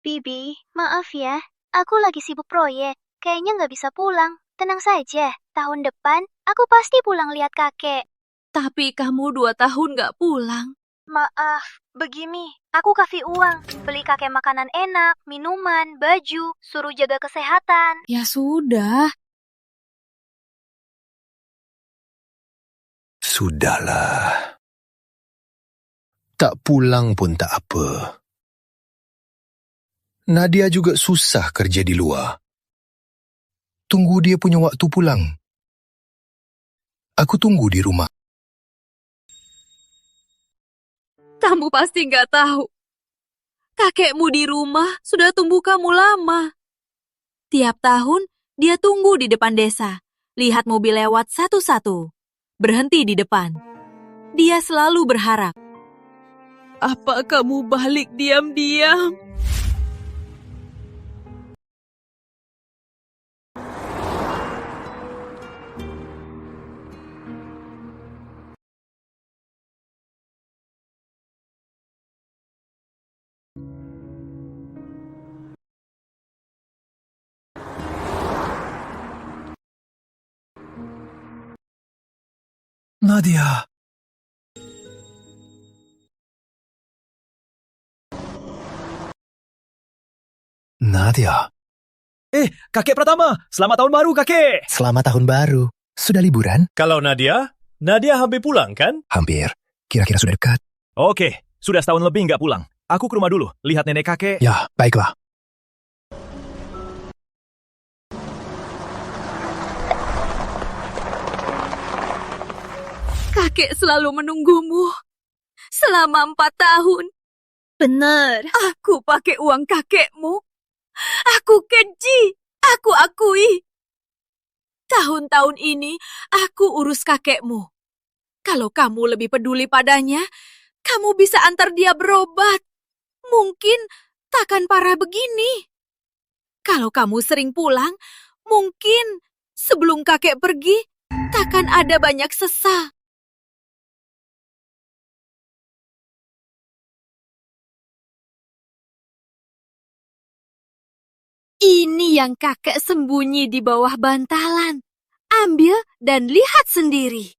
Bibi, maaf ya. Aku lagi sibuk proyek. Kayaknya nggak bisa pulang. Tenang saja, tahun depan aku pasti pulang lihat kakek. Tapi kamu 2 tahun nggak pulang. Maaf, begini. Aku kasih uang. Beli kakek makanan enak, minuman, baju, suruh jaga kesehatan. Ya sudah. Sudahlah. Tak pulang pun tak apa. Nadia juga susah kerja di luar. Tunggu dia punya waktu pulang. Aku tunggu di rumah. Kamu pasti nggak tahu. Kakekmu di rumah sudah tunggu kamu lama. Tiap tahun dia tunggu di depan desa. Lihat mobil lewat satu-satu. Berhenti di depan. Dia selalu berharap. Apa kamu balik diam-diam? Nadia. Nadia. Kakek Pratama, selamat tahun baru kakek. Selamat tahun baru. Sudah liburan? Kalau Nadia hampir pulang kan? Hampir. Kira-kira sudah dekat. Oke, sudah setahun lebih nggak pulang. Aku ke rumah dulu, lihat nenek kakek. Ya, baiklah. Kakek selalu menunggumu. selama 4 tahun. Benar. Aku pakai uang kakekmu. Aku keji. Aku akui. Tahun-tahun ini aku urus kakekmu. Kalau kamu lebih peduli padanya, kamu bisa antar dia berobat. Mungkin takkan parah begini. Kalau kamu sering pulang, mungkin sebelum kakek pergi, takkan ada banyak sesa. Ini yang kakek sembunyi di bawah bantalan. Ambil dan lihat sendiri.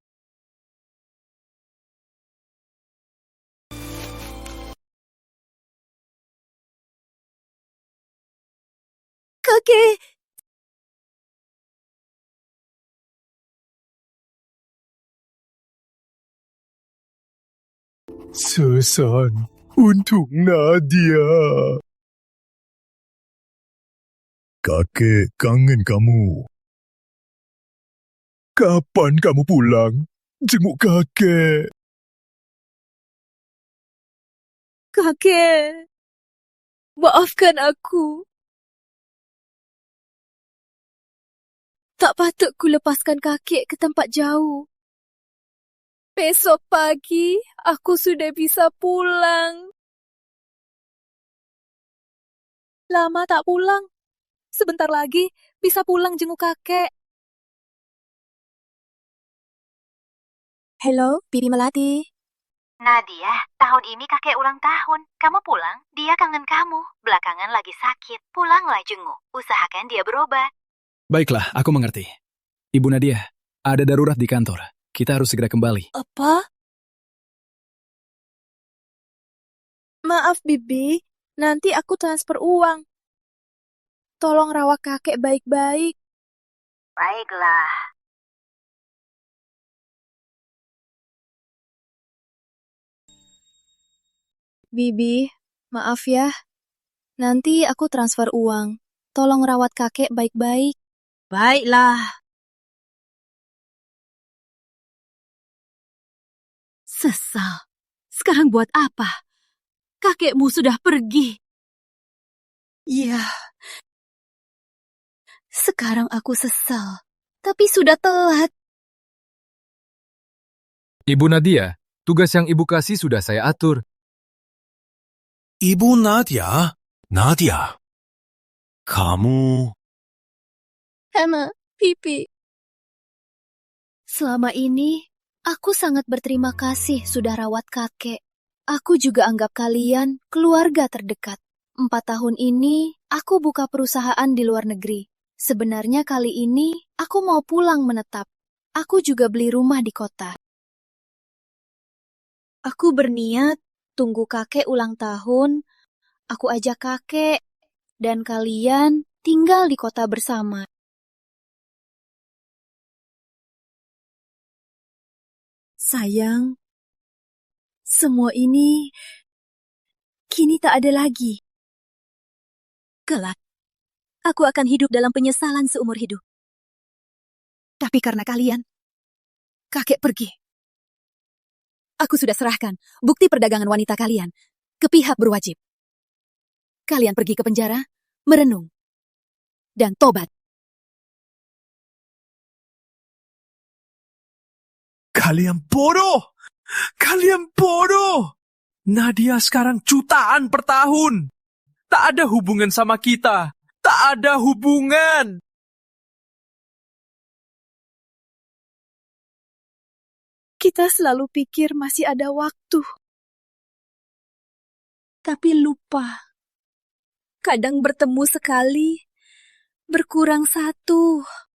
Kakek, Sesan untuk Nadia. Kakek kangen kamu. Kapan kamu pulang? Jenguk kakek. Kakek, maafkan aku. Tak patut ku lepaskan kakek ke tempat jauh. Besok pagi, aku sudah bisa pulang. Lama tak pulang. Sebentar lagi, bisa pulang jenguk kakek. Halo, Bibi Melati. Nadia, tahun ini kakek ulang tahun. Kamu pulang, dia kangen kamu. Belakangan lagi sakit. Pulanglah jenguk. Usahakan dia berobat. Baiklah, aku mengerti. Ibu Nadia, ada darurat di kantor. Kita harus segera kembali. Apa? Maaf, Bibi. Nanti aku transfer uang. Tolong rawat kakek baik-baik. Baiklah. Bibi, maaf ya. Nanti aku transfer uang. Tolong rawat kakek baik-baik. Baiklah. Sesal. Sekarang buat apa? Kakekmu sudah pergi. Iya. Sekarang aku sesal. Tapi sudah telat. Ibu Nadia, tugas yang ibu kasih sudah saya atur. Ibu Nadia? Nadia? Kamu... Hema, Pipi. Selama ini, aku sangat berterima kasih sudah rawat kakek. Aku juga anggap kalian keluarga terdekat. 4 tahun ini, aku buka perusahaan di luar negeri. Sebenarnya kali ini, aku mau pulang menetap. Aku juga beli rumah di kota. Aku berniat tunggu kakek ulang tahun. Aku ajak kakek dan kalian tinggal di kota bersama. Sayang, semua ini kini tak ada lagi. Kelak, aku akan hidup dalam penyesalan seumur hidup. Tapi karena kalian, kakek pergi. Aku sudah serahkan bukti perdagangan wanita kalian ke pihak berwajib. Kalian pergi ke penjara, merenung, dan tobat. Kalian bodoh! Kalian bodoh! Nadia sekarang jutaan per tahun. Tak ada hubungan sama kita. Tak ada hubungan. Kita selalu pikir masih ada waktu. Tapi lupa. Kadang bertemu sekali, berkurang 1.